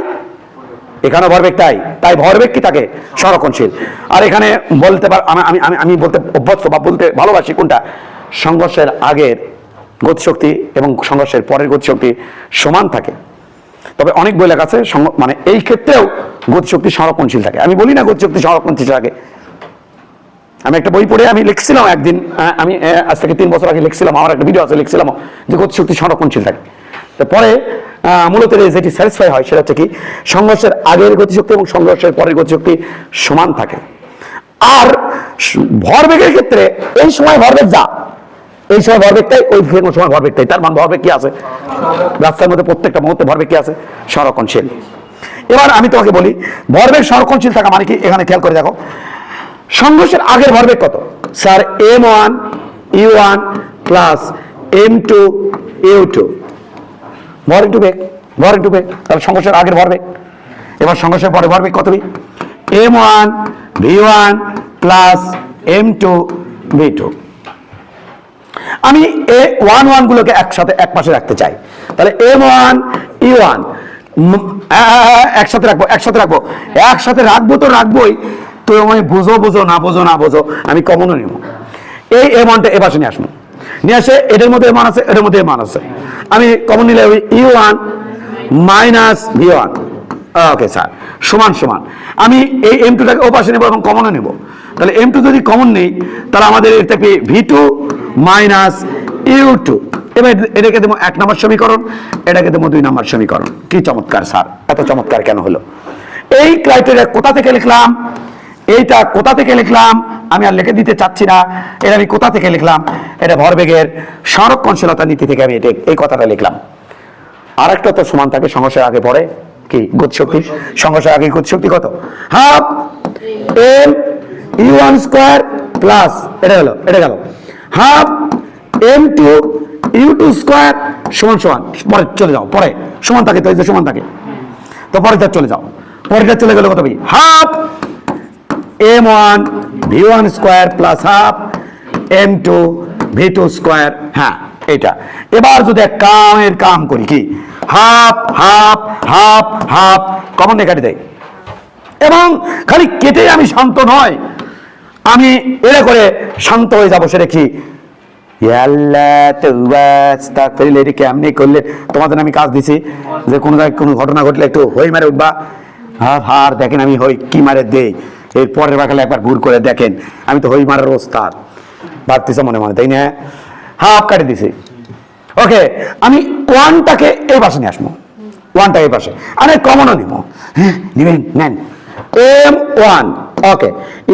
এখানে ভরবেগ তাই, তাই ভরবেগ কি থাকে? সংরক্ষণশীল। আর এখানে বলতে পার, আমি বলতে অভ্যস্ত বা বলতে ভালোবাসি কোনটা, সংঘর্ষের আগের গতিশক্তি এবং সংঘর্ষের পরের গতিশক্তি সমান থাকে। তবে অনেক বই লেখা আছে মানে এই ক্ষেত্রেও গতিশক্তি সংরক্ষণশীল থাকে। আমি বলি না গতিশক্তি সংরক্ষণশীল থাকে। আমি একটা বই পড়ে আমি লিখছিলাম একদিন, আমি আজ থেকে 3 বছর আগে লিখছিলাম, আমার একটা ভিডিও আছে, লিখছিলাম যে গতিশক্তি সংরক্ষণশীল থাকে। তো পরে মূলত যেটি স্যাটিসফাই হয় সেটা হচ্ছে কি, সংঘর্ষের আগের গতিশক্তি এবং সংঘর্ষের পরের গতিশক্তি সমান থাকে। আর ভরবেগের ক্ষেত্রে এই সময় ভরবেগ যা, এই সময় ভরবেগটাই, ওই সময় ভরবেগটাই, তার মানে ভরবেগ কি আছে? রাস্তার মধ্যে প্রত্যেকটা মুহূর্তে ভরবেগ কি আছে? সংরক্ষণশীল। এবার আমি তোমাকে বলি, ভরবেগ সংরক্ষণশীল থাকা মানে কি? এখানে খেয়াল করে দেখো, সংঘর্ষের আগের ভরবেগ কত? Sir M1 U1 plus m2 u2 ভর ইন্টু বেগ, ভর ইন্টু বেগ, তাহলে সংঘর্ষের আগের ভরবেগ। এবার সংঘর্ষের পরে ভরবেগ কত হবে? m1 v1 plus m2 v2। আমি a11 গুলোকে একসাথে এক পাশে রাখতে চাই, তাহলে m1 e1 একসাথে রাখবো, একসাথে রাখবো, একসাথে রাখবো তো রাখবোই, তো আমি বুঝো বুঝো না বোঝো না বোঝো আমি কমনও নিব। এই এমানটা এ পাশে নিয়ে আসবো, নিয়ে আসে এটার মধ্যে মান আছে, এটার মধ্যে মান আছে, আমি কমন নিলে ওই e1 minus v1। Okay sir, সমান সমান আমি এই m2টাকে ও পাশে নেবো এবং কমনও নেব। তাহলে m2 যদি কমন নেই তাহলে আমাদের এটা থাকবে v2 মাইনাস u2। এবার এটাকে দেবো 1 নম্বর সমীকরণ, এটাকে দেবো 2 নম্বর সমীকরণ। কি চমৎকার স্যার, এত চমৎকার কেন হলো? এই ক্রাইটেরিয়া কোথা থেকে লিখলাম, এইটা কোথা থেকে লিখলাম আমি আর লিখে দিতে চাচ্ছি না, এটা আমি কোথা থেকে লিখলাম, এটা ভরবেগের সংরক্ষণশীলতা নীতি থেকে আমি এটা এই কথাটা লিখলাম। আর একটা তো সমান থাকে সংঘর্ষের আগে পরে কি গতিশক্তি, সংঘর্ষের আগে গতিশক্তি কত? Half m u1 square plus এটা হলো, এটা গেল হাফ m2 u2 স্কয়ার সমান সমান, পরে চলে যাও, পরে সমান থাকে তো, এই যে সমান থাকে তো পরেরটা চলে যাও, পরেরটা চলে গেল কত হবে? Half m1 v1 square plus half m2 v2 square. হ্যাঁ এটা। এবার যদি এক কামের কাম করি, কি half half half half common কেটে দেয়, এবং খালি কেটে আমি শান্ত নয়, আমি এটা করে শান্ত হয়ে যাবো। সেটা কি কেমনি করলে তোমাদের আমি কাজ দিছি যে কোনো জায়গায় কোনো ঘটনা ঘটলে একটু হই মারে উঠবা। আর দেখেন আমি হই কি মারে দেই, এর পরের বাকালে একবার ভুল করে দেখেন, আমি তো হই মারার ওস্তাদ ভাবতেছে মনে মনে, তাই না? হাফ কাটে দিছি। ওকে, আমি ওয়ানটাকে এই পাশে নিয়ে আসবো, ওয়ানটা এই পাশে, আমি কমনও নিব। হ্যাঁ নিবেন, নেন m1 ওকে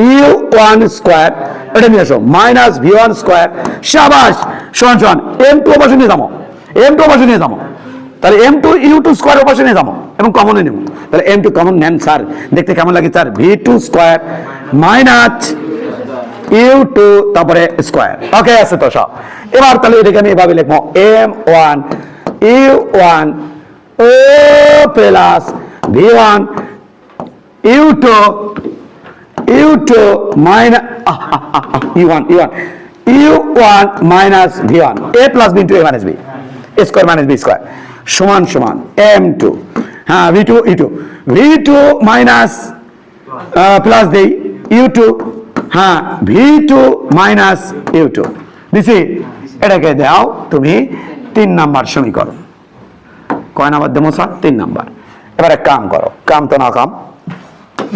u1 স্কয়ার এটা নিয়ে আসো মাইনাস v1 স্কয়ার, শাবাশ, সমান সমান m2 পাশে নিয়ে যাবো, m2 পাশে নিয়ে যাবো, তাহলে m2 u2 স্কয়ার পাশে নিয়ে যাবো এবং কমনে নেব। তাহলে m2 কমন নেন স্যার, দেখতে কেমন লাগে sir? v2 square minus u2 তারপরে স্কয়ার। ওকে আছে তো সব। এবার তাহলে এটাকে আমি এভাবে লিখবো m1 u1 ও plus v1 u2 minus u1 minus v1 a plus b into a minus b square minus b square সমান সমান m2 হ্যাঁ v2 মাইনাস প্লাস দেই u2 হ্যাঁ v2 মাইনাস u2 দিছি। এটাকে দাও তুমি 3 নাম্বার সমীকরণ। কয় নাম্বার দেবো স্যার? 3 নাম্বার। এবার এক কাম করো, কাম তো না কাম,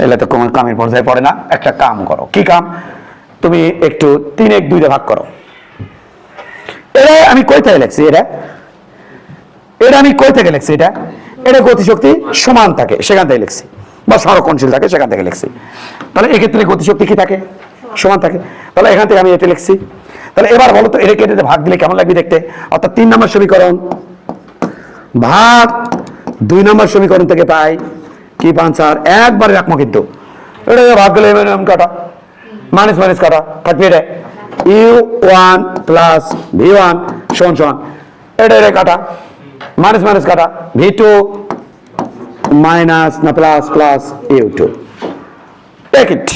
এলে তো কোনো কামের পর্যায়ে পড়ে না। একটা কাম করো, কি কাম? তুমি একটু 3-1-2 ভাগ করো। এটা আমি কই থেকে লিখছি? এটা আমি কই থেকে লিখছি? এটা গতিশক্তি সমান থাকে সেখান থেকে লিখছি, বা সংরক্ষণশীল থাকে সেখান থেকে লিখছি। তাহলে এক্ষেত্রে গতিশক্তি কি থাকে? সমান থাকে। তাহলে এখান থেকে আমি এটা লিখছি। তাহলে এবার বলো তো এটাকে এটাতে ভাগ দিলে কেমন লাগবে দেখতে? অর্থাৎ 3 নম্বর সমীকরণ ভাগ 2 নম্বর সমীকরণ থেকে পাই কি পান স্যার? একবারে রাখবো, কিন্তু এটা ভাগ দিলে কাটা মাইনাস মাইনাস কাটা থাকবে, এটা u1 প্লাস v1 সমান সমান এটা কাটা মাইনাস মাইনাস কাটা v2 মাইনাস না plus plus u2। Take it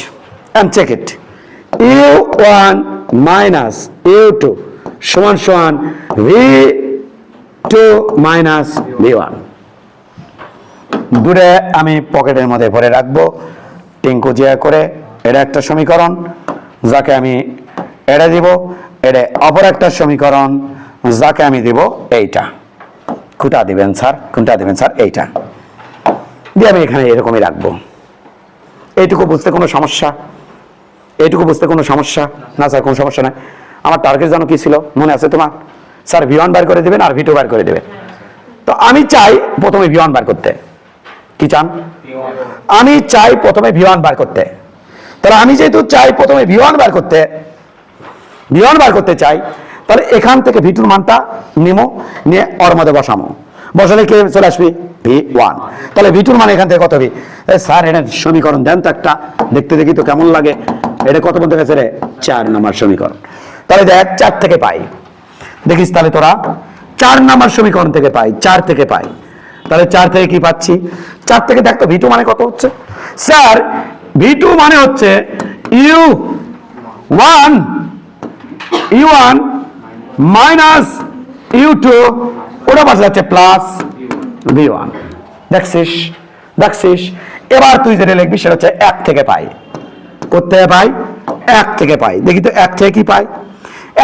and check it. u1 minus u2 সমান সমান v2 মাইনাস v1। দূরে আমি পকেটের মধ্যে ভরে রাখবো টিঙ্কু জিয়া করে। এটা একটা সমীকরণ যাকে আমি এটা দিব, এটা অপর একটা সমীকরণ যাকে আমি দিব এইটা। কোনটা দিবেন স্যার? কোনটা দিবেন স্যার? এইটা দিয়ে আমি এখানে এরকমই রাখবো। এইটুকু বুঝতে কোনো সমস্যা? এইটুকু বুঝতে কোনো সমস্যা না স্যার? কোনো সমস্যা নাই। আমার টার্গেট জানো কি ছিল মনে আছে তোমার? স্যার v1 বার করে দেবেন আর v2 বার করে দেবেন। তো আমি চাই প্রথমে v1 বার করতে। কি চান? আমি চাই প্রথমে v1 বার করতে। তাহলে আমি যেহেতু চাই প্রথমে v1 বার করতে চাই, তাহলে এখান থেকে v2 মানটা নিমো, নিয়ে ওর মধ্যে বসামো। বসালে কি চলে আসবে? v1। তাহলে v2 মান এখান থেকে কত হবে? স্যার এটা সমীকরণ দেন তো একটা, দেখতে দেখি তো কেমন লাগে। এটা কত বলতে গেছে রে? 4 নম্বর সমীকরণ। তাহলে দেখ 4 থেকে পাই, দেখিস তাহলে তোরা 4 নাম্বার সমীকরণ থেকে পাই, 4 থেকে পাই। তাহলে 4 থেকে কি পাচ্ছি? 4 থেকে দেখ তো V2 মানে কত হচ্ছে। স্যার V2 মানে হচ্ছে U1 মাইনাস U2, ওটা পাশে যাচ্ছে প্লাস V1। দেখছিস। এবার তুই যেটা লিখবি সেটা হচ্ছে 1 থেকে পাই। করতে পাই 1 থেকে পাই। দেখি তো 1 থেকে কি পাই।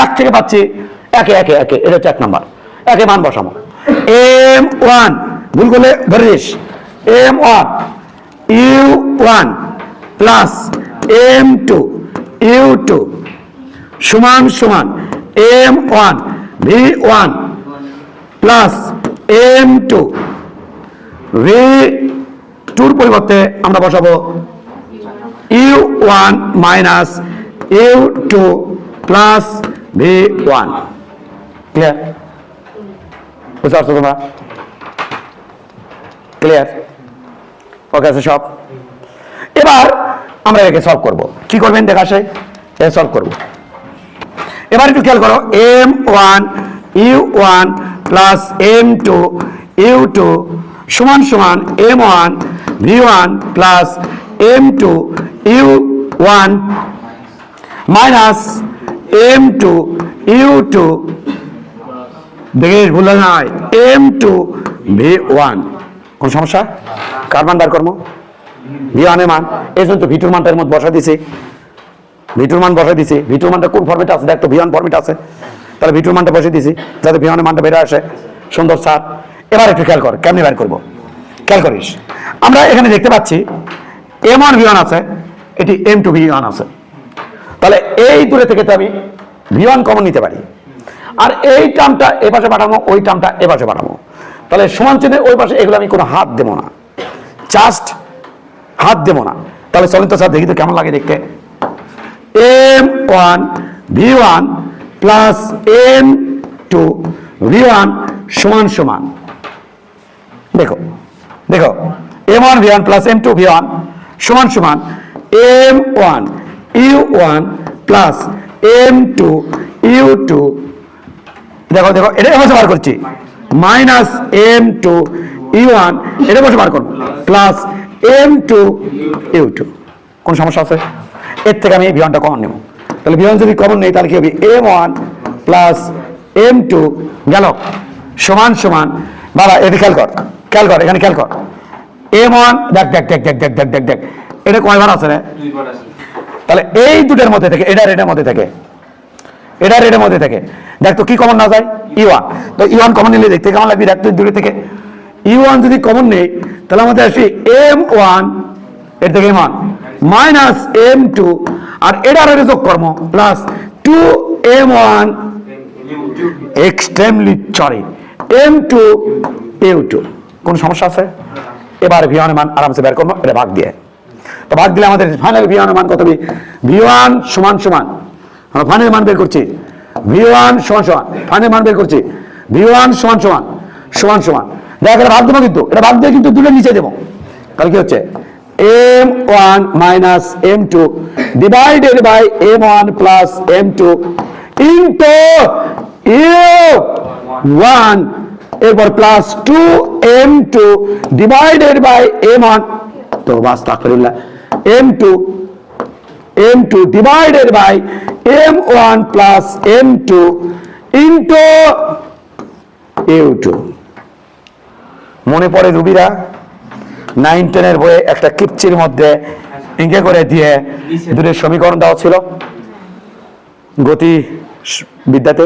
1 থেকে পাচ্ছি একে, এটা হচ্ছে 1 নাম্বার। একে মান বসাবো, M1 ভুল করলে ধরে নিস, M1 U1 plus M2 U2 সমান M1 V1 plus M2 V2 পরিবর্তে আমরা বসাবো U1 minus U2 plus V1। Clear? বুঝতে পারছো তোমরা? ক্লিয়ার? ওকে আছে সব? এবার আমরা একে সলভ করব। কি করবেন দেখা আসে, এ সলভ করব। এবার একটু খেয়াল করো, M1 U1 plus M2 U2 সমান M1 V1 plus M2 U1 minus M2 U2, দেখে ভুল নয়, M2 V1। কোন সমস্যা? কার মান বার করবো? V1 এর মান। এই জন্য তো V2 মানটার মধ্যে বসা দিছি, V2 মান বসাই দিছি। V2 মানটা কোন ফরম্যাটে আছে দেখ তো, V1 ফরম্যাটে আছে, তাহলে V2 মানটা বসে দিছি যাতে V1 এর মানটা বেড়ে আসে। সুন্দর স্যার। এবার একটু খেয়াল কর কেমনি বের করবো, খেয়াল করিস। আমরা এখানে দেখতে পাচ্ছি M1 V1 আছে, এটি M2 V1 আছে। তাহলে এই দূরে থেকে তো আমি V1 কমন নিতে পারি, আর এই টার্মটা এ পাশে পাঠাবো, ওই টার্মটা এ পাশে পাঠাবো। তাহলে সমান চিহ্নের ওই পাশে এগুলো আমি কোনো হাত দেবো না, জাস্ট হাত দেবো না। তাহলে চলেন তো স্যার দেখি তো কেমন লাগে দেখতে। M1 V1 plus M2 V1 সমান দেখো M1 V1 plus M2 V1 সমান M1 U1 plus M2 U2, দেখো এটা বসে বার করছি, মাইনাস M2 U1 এটা বসে বার করবো প্লাস M2 U2। কোন সমস্যা আছে? এর থেকে আমি V1টা কমন নেব। তাহলে V1 যদি কমন নেই তাহলে কি হবে? M1 প্লাস M2 গেল সমান বাবা, এটা খেয়াল কর এখানে খেয়াল কর। M1 দেখ এটা কয়বার আছে রে? তাহলে এই দুটোর মধ্যে থেকে এটার মধ্যে থেকে দেখ তো কি কমন না যায়? U1। তো U1 কমন নিলে দেখতে কেমন লাগবে? দেখ তো দূরে থেকে U1 যদি কমন নেই তাহলে আমাদের আসবে M1 এর থেকে M1 মাইনাস M2, আর এটার যোগ কর্ম plus 2M1 extremely sorry M2 U2। কোন সমস্যা আছে? এবার V1 এর মান আরামসে বের করবো, এটা ভাগ দিয়ে। তো ভাগ দিলে আমাদের ফাইনাল V1 এর মান কত হবে? V1 সমান আমরা ফাইনাল মান বের করছি, V1 সমান ফাইনাল মান বের করছি, V1 সমান দেখা গেলে ভাগ দেবো, কিন্তু এটা ভাগ দিয়ে কিন্তু দুটোর নিচে দেবো। তাহলে কি হচ্ছে? M1 minus M2 divided by M1 plus M2 into U1 এরপর plus 2M2 divided by M1, তো বাস তাকফিরুল্লাহ M2 divided by M1 plus M2 into U2। মনে পড়ে রুবিরা 9-10 বইয়ে একটা কিপচির মধ্যে ইঙ্গে করে দিয়ে দূরের সমীকরণ দেওয়া ছিল গতি বিদ্যাতে,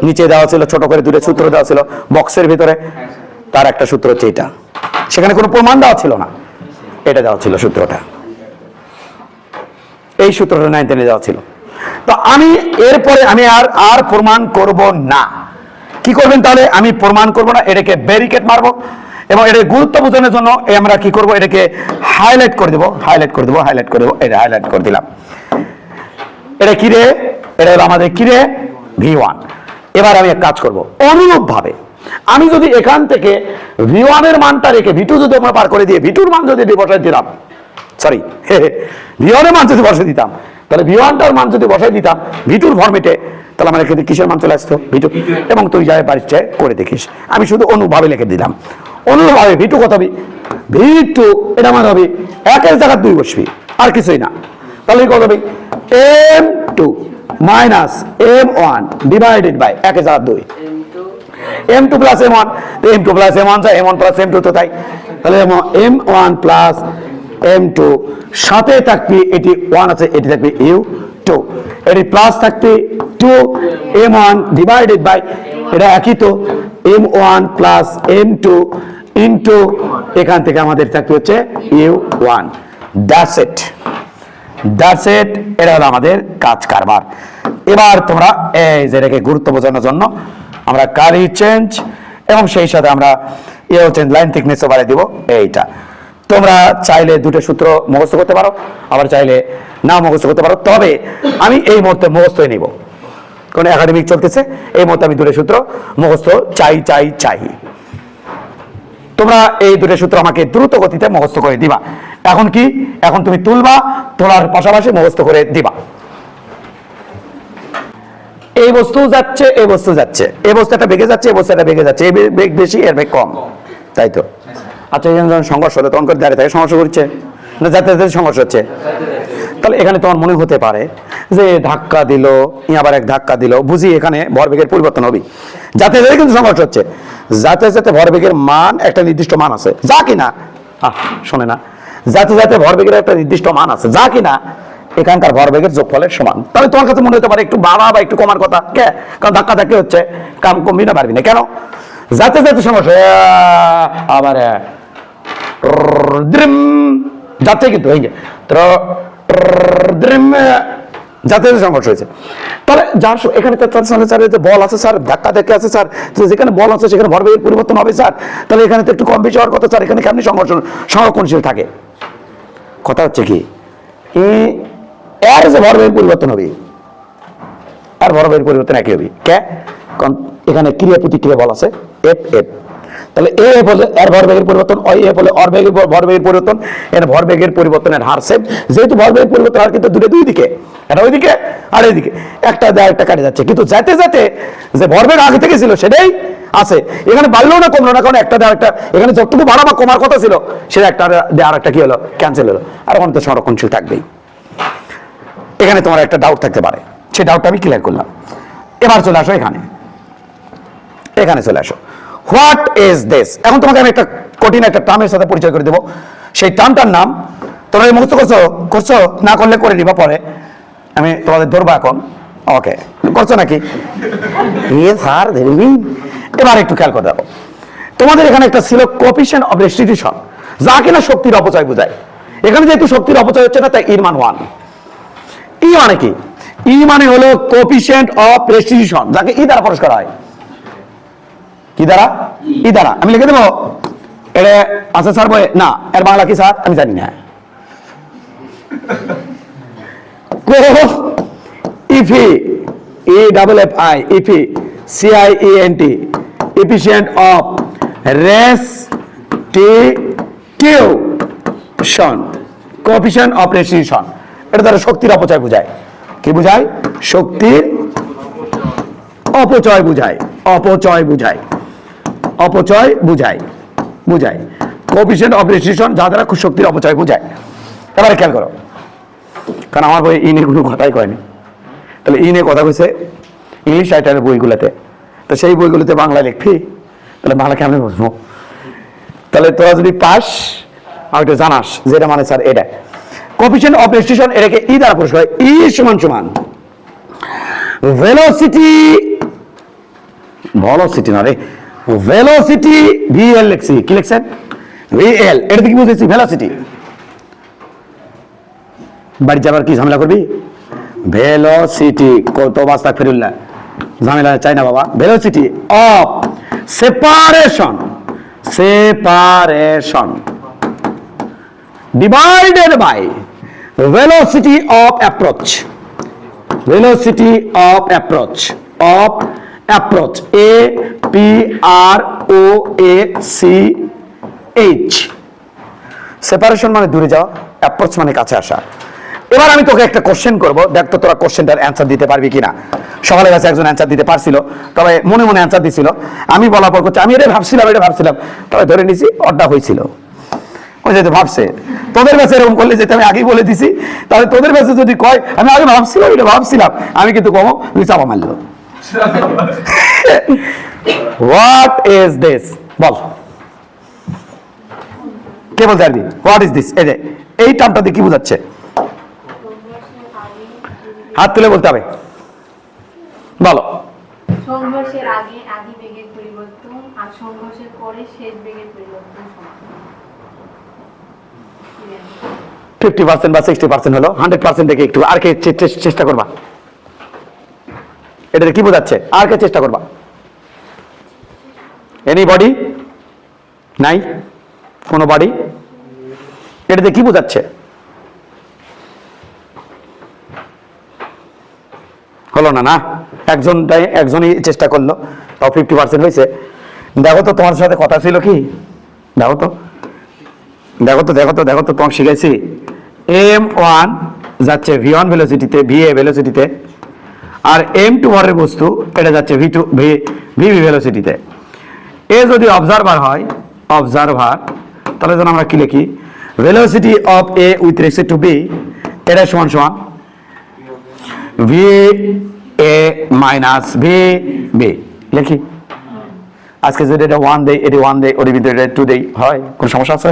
নিচে দেওয়া ছিল ছোট করে দূরে সূত্র দেওয়া ছিল বক্সের ভিতরে। তার একটা সূত্র হচ্ছে এটা, সেখানে কোনো প্রমাণ দেওয়া ছিল না, এটা দেওয়া ছিল সূত্রটা, এই সূত্রটা 9-10 দেওয়া ছিল। তো আমি এরপরে আমি আর প্রমাণ করব না। কি করবেন তাহলে? আমি প্রমাণ করব না, এটাকে ব্যারিকেড মারবো এবং এর গুরুত্ব বোঝানোর জন্য আমরা কি করব, এটাকে হাইলাইট করে দেবো, এটা হাইলাইট করে দিলাম। এটা কি রে? এটা হলো আমাদের কি রে? V1। এবার আমি এক কাজ করব, অনুরূপ ভাবে আমি যদি এখান থেকে V1 এর মানটা রেখে V2 যদি আমরা পার করে দিয়ে V2 এর মান যদি বসাই দিলাম, সরি V1 এর মান যদি বসাই দিতাম, তাহলে V1টার মান যদি বসাই দিতাম V2 এর ফরম্যাটে, তাহলে আমার এখানে কিসের মান চলে আসতো V2 এবং তুই যাই বাড়ির চাই করে দেখিস আমি শুধু অনুভাবে লিখে দিলাম অনুভাবে V2 কত হবে V2 এটা আমার হবে 1 এর জায়গায় 2 বসবি আর কিছুই না তাহলে কত হবে M2 minus M1 divided by 1 এর জায়গায় 2 M2 plus M1 M2 plus M1 যায় M1 প্লাস M2 তো তাই তাহলে M1 প্লাস M2 সাথে থাকবে এটি 1 আছে এটি থাকবে U2 এটি প্লাস থাকবে 2 M1 ডিভাইডেড বাই এটা একই তো M1 প্লাস M2 ইনটু এখান থেকে আমাদের থাকবে হচ্ছে U1 দ্যাটস ইট এটা হলো আমাদের কাজ কারবার এবার তোমরা এই যে এটাকে গুরুত্ব বোঝানোর জন্য আমরা কালি চেঞ্জ এবং সেই সাথে আমরা এও চেঞ্জ লাইন থিকনেসও বাড়িয়ে দিব এইটা তোমরা চাইলে দুটো সূত্র মুখস্থ করতে পারো আবার চাইলে না মুখস্থ করতে পারো তবে আমি এই মুহূর্তে মুখস্থই নিব কারণ একাডেমিক চলতেছে এই মুহূর্তে আমি দুটো সূত্র মুখস্থ চাই তোমরা এই দুটো সূত্র আমাকে দ্রুত গতিতে মুখস্থ করে দিবা এখন কি এখন তুমি তুলবা তোলার পাশাপাশি মুখস্থ করে দিবা এই বস্তু যাচ্ছে এই বস্তু যাচ্ছে এই বস্তুটা বেগে যাচ্ছে এই বস্তুটা বেগে যাচ্ছে এই বেগ বেশি এর বেগ কম তাই তো আচ্ছা এই যখন সংঘর্ষ হলে তখন করে দাঁড়িয়ে থাকে সমস্যা করছে না যাতে যাতে সংঘর্ষ হচ্ছে তাহলে এখানে তোমার মনে হতে পারে যে ধাক্কা দিল আবার এক ধাক্কা দিল বুঝি এখানে ভরবেগের পরিবর্তন হবে যাতে যাতে কিন্তু সংঘর্ষ হচ্ছে যাতে যাতে ভরবেগের মান একটা নির্দিষ্ট মান আছে যা কিনা শোনে না যাতে যাতে ভরবেগের একটা নির্দিষ্ট মান আছে যা কিনা এখানকার ভরবেগের যোগফলের সমান তাহলে তোমার কাছে মনে হতে পারে একটু বাড়া বা একটু কমার কথা কে কারণ ধাক্কা ধাক্কি হচ্ছে কাম কমবি না পারবি না কেন যাতে যাতে সমস্যা আবার যাচ্ছে কিন্তু এই যে যাতে সংঘর্ষ হয়েছে তাহলে যার এখানে বল আছে স্যার ধাক্কা ধাক্কি আছে স্যার যেখানে বল আছে সেখানে ভরবেগের পরিবর্তন হবে স্যার তাহলে এখানে তো একটু কম বেশি হওয়ার কথা স্যার এখানে কেমনি সংরক্ষণশীল থাকে কথা হচ্ছে কি এর যে ভরবেগের পরিবর্তন হবে আর ভরবেগের পরিবর্তন একই হবে কে কারণ এখানে ক্রিয়া প্রতিক্রিয়া বল আছে এফ তাহলে এ বলে এর ভরবেগের পরিবর্তন ওই এ বলে ভরবেগের পরিবর্তন এর ভরবেগের পরিবর্তনের হার সেম যেহেতু ভরবেগের পরিবর্তন হার কিন্তু দুই দিকে এটা ওইদিকে আর এইদিকে একটা দেয় একটা কাটে যাচ্ছে কিন্তু যাতে যাতে যে ভরবেগ আগে থেকে ছিল সেটাই আছে এখানে বাড়লো না কমলো না কারণ একটা দেওয়া একটা এখানে যতটুকু বাড়া বা কমার কথা ছিল সেটা একটা দেওয়ার একটা কি হলো ক্যান্সেল হলো আর ওখানে তো সংরক্ষণশীল থাকবেই এখানে তোমার একটা ডাউট থাকতে পারে সেই ডাউটটা আমি ক্লিয়ার করলাম এবার চলে আসো এখানে চলে আসো হোয়াট ইজ দিস এখন তোমাকে আমি একটা কঠিন একটা টার্মের সাথে পরিচয় করে দেবো সেই টার্মটার নাম তোমরা মুক্ত করছো না করলে করে নিবা পরে আমি তোমাদের ধরবো এখন ওকে করছো নাকি স্যার ধরবি এবার একটু খেয়াল করে দেখো তোমাদের এখানে একটা ছিল কোএফিশিয়েন্ট অফ রেস্টিটিউশন যা কিনা শক্তির অপচয় বোঝায় এখানে যেহেতু শক্তির অপচয় হচ্ছে না তাই এর মান 1 ই মানে কি ই মানে হলো কোএফিশিয়েন্ট অফ রেস্টিটিউশন যাকে ই দ্বারা প্রকাশ করা হয় কি দ্বারা ই দ্বারা আমি লিখে দেবো এটা আছে স্যার বই না এর বাংলা কি স্যার আমি জানি না ইফি ই ডাবল এফ আই ইফি CIENT efficient of restitution coefficient of restitution এটা দ্বারা শক্তির অপচয় বোঝায় কি বোঝায় শক্তির অপচয় বোঝায় coefficient of restitution যা দ্বারা শক্তির অপচয় বোঝায় এবারে খেয়াল করো কারণ আমার বই ইনে কোনো কথাই কয়নি তাহলে ইনে কথা কইছে ইংলিশ রাইটারের বইগুলোতে তো সেই বইগুলোতে বাংলা লিখবি তাহলে বাংলা কেমন বুঝবো তাহলে তোরা যদি পাস আর একটু জানাস যেটা মানে স্যার এটা কোএফিশিয়েন্ট অফ রেস্টিটিউশন এটাকে ই দ্বারা প্রকাশ হয় ই সমান ভেলোসিটি না রে ভেলোসিটি ভিএল লিখছি কি লিখছেন ভিএল এটা কি বুঝেছি ভেলোসিটি বাড়ি যাবার কি ঝামেলা করবি ভেলোসিটি কত বাস্তা ফেরুল্লাহ ঝামেলা চাই না বাবা velocity of separation divided by velocity of approach APROACH separation মানে দূরে যাওয়া অ্যাপ্রোচ মানে কাছে আসা এবার আমি তোকে একটা কোশ্চেন করব দেখ তো তোরা কোশ্চেনটার অ্যান্সার দিতে পারবি কিনা সকালে কাছে একজন অ্যান্সার দিতে পারছিল, তবে মনে মনে অ্যান্সার দিছিল। আমি বলার পর করছি আমি এটা ভাবছিলাম, তবে ধরে নিছি অড্ডা হয়েছিল। ওই যে ভাবছে তোদের কাছে এরকম করলে যেতে আমি আগেই বলে দিছি, তাহলে তোদের কাছে যদি কয় আমি আগে ভাবছিলাম, আমি কিন্তু কমো তুই চাপা মারল। হোয়াট ইজ দিস, বল কে বলতে পারবি? What is this? এই টার্মটা দিয়ে কি বোঝাচ্ছে? হাত তুলে বলতে হবে, বলো। সংঘর্ষের আগে আদি বেগের পরিবর্তন আর সংঘর্ষের পরে শেষ বেগের পরিবর্তন সমান। 50% বা 60% হলো, 100% থেকে একটু আর কে চেষ্টা করবা? এটা কি বোঝাচ্ছে? আর কে চেষ্টা করবা? এনিবডি? নাই কোনো বডি? এটাতে কি বোঝাচ্ছে? হলো না, না একজনই চেষ্টা করলো, তাও 50% হয়েছে। দেখো তো তোমার সাথে কথা ছিল কি? দেখো তো তোমাকে শিখাইছি m1 যাচ্ছে v1 ভেলোসিটিতে, va ভেলোসিটিতে, আর m2 ভরের বস্তু এটা যাচ্ছে v2 vv ভেলোসিটিতে। এ যদি অবজারভার হয়, তাহলে যেন আমরা কি লিখি? Velocity of A with respect to B, এটা সমান সমান v a minus v b লিখি। আজকে যদি এটা 1 দেই, এটি 1 দেই, ওর ভিতরে এটা 2 দেই, হয় কোনো সমস্যা আছে?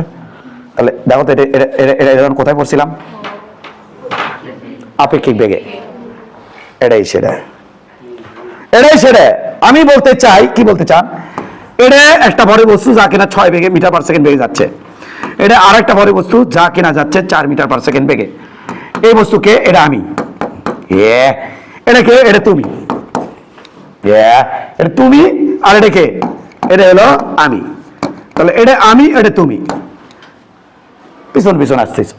তাহলে দেখো তো এটা কোথায় পড়ছিলাম? আপেক্ষিক বেগে। এটাই সেটা। আমি বলতে চাই, কি বলতে চান? এটা একটা ভরের বস্তু যা কিনা 6 বেগে মিটার পার সেকেন্ড বেগে যাচ্ছে। এটা আর একটা ভরের বস্তু যা কিনা যাচ্ছে 4 মিটার পার সেকেন্ড বেগে। এই বস্তুকে এটা আমি, এটাকে এটা তুমি, এটা তুমি, আর এটাকে এটা হলো আমি। তাহলে এটা আমি, এটা তুমি, পিছন পিছন আসতেছে।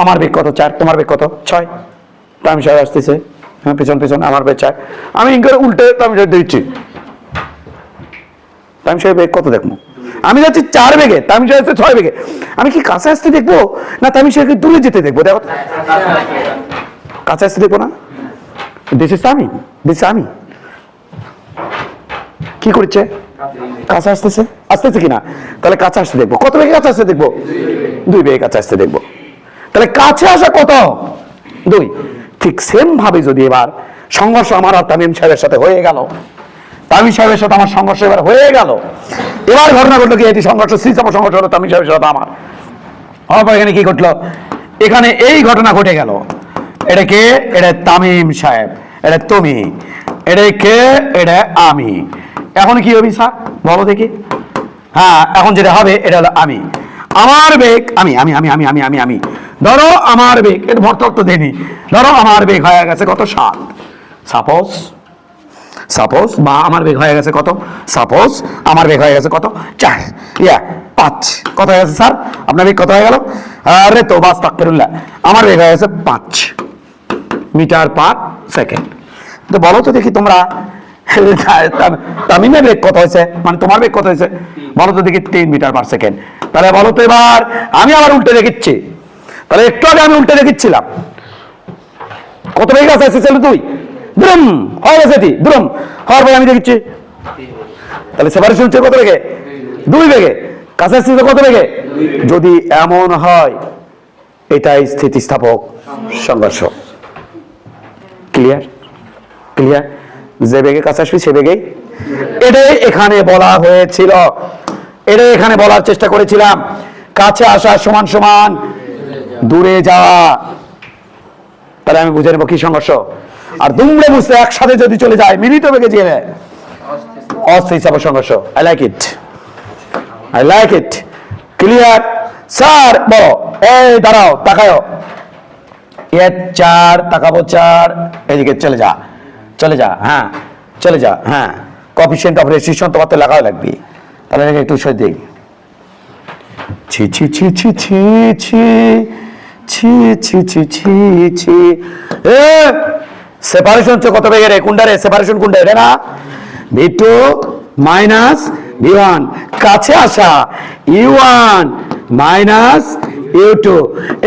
আমার বেগ কত? 4, তোমার বেগ কত? 6। টাইম শেয়ার আসতেছে, হ্যাঁ পিছন পিছন, আমার বেগ 4। আমি ইনকার উল্টে টাইম শেয়ার দিচ্ছি। টাইম শেয়ার বেগ কত দেখবো? আমি যাচ্ছি 4 বেগে, টাইম শেয়ার আসছে 6 বেগে। আমি কি কাছে আসতে দেখবো না টাইম শেয়ারকে দূরে যেতে দেখবো? দেখো কাছে আসতে দেখবো না? দিস ইজ আমি কি করছে? কাছে আসতেছে কিনা? তাহলে কাছে আসতে দেখবো। কত বেগে কাছে আসতে দেখবো? 2 বেগে কাছে আসতে দেখবো। তাহলে কাছে আসা কত? 2। ঠিক সেম ভাবে যদি এবার সংঘর্ষ আমার আর তামিম সাহেবের সাথে হয়ে গেল, তামিম সাহেবের সাথে আমার সংঘর্ষ এবার হয়ে গেল, এবার ঘটনা ঘটলো কি? এটি সংঘর্ষ, সিস্টেম সংঘর্ষ হলো তামিম সাহেবের সাথে আমার। হওয়ার পর এখানে কি ঘটলো? এখানে এই ঘটনা ঘটে গেল। এটা কে? এটা তামিম সাহেব, এটা তুমি, এটা কে? এটা আমি। এখন কি হবে স্যার বলো দেখি? হ্যাঁ, এখন যেটা হবে এটা হলো আমি, আমার বেগ আমি আমি আমি আমি আমি আমি আমি ধরো আমার বেগ, এটা ভর্তক তো দেনি, ধরো আমার বেগ হয়ে গেছে কত? 7। সাপোজ বা আমার বেগ হয়ে গেছে কত? সাপোজ আমার বেগ হয়ে গেছে কত? 4, 5। কত হয়ে গেছে স্যার? আপনার বেগ কত হয়ে গেল? আরে তো বাস তাকফিরুল্লাহ, আমার বেগ হয়ে গেছে 5 মিটার পার সেকেন্ড। তো বলো তো দেখি তোমরা, তামিমের বেগ কত হয়েছে, মানে তোমার বেগ কত হয়েছে বলো তো দেখি? 3 মিটার পার সেকেন্ড। তাহলে বলো তো এবার আমি আবার উল্টে দেখিচ্ছি। তাহলে একটু আগে আমি উল্টে দেখিচ্ছিলাম, কত বেগে আছে? 2 দ্রুম হয়ে গেছে, এটি দ্রুম হওয়ার পরে আমি দেখিচ্ছি। তাহলে সেপারেশন হচ্ছে কত বেগে? 2 বেগে। কাছে আসছে কত বেগে? যদি এমন হয় এটাই স্থিতিস্থাপক সংঘর্ষ। ক্লিয়ার? যে বেগে কাছে আসবি সে বেগেই। এটাই এখানে বলা হয়েছিল, এটাই এখানে বলার চেষ্টা করেছিলাম। কাছে আসা সমান সমান দূরে যাওয়া। তাহলে আমি বুঝে নেবো কি সংঘর্ষ। আর দুমড়ে মুছতে একসাথে যদি চলে যায়, মিলিত বেগে গিয়ে অস্থিতিস্থাপক সংঘর্ষ। I like it. Clear sir? বলো, এই দাঁড়াও, তাকাও, 4 তাকাবো, 4 এদিকে চলে যা, হ্যাঁ চলে যা, হ্যাঁ কোএফিসিয়েন্ট অফ রেস্ট্রিকশন তোমার তো লাগাও লাগবে। তাহলে একটু সই দিই। ছি ছি ছি ছি ছি ছি ছি ছি ছি ছি ছি। সেপারেশন হচ্ছে কত বেগে রে? কোনটা রে সেপারেশন? কোনটা? এটা না, v2 মাইনাস v1। কাছে আসা u1 মাইনাস u2।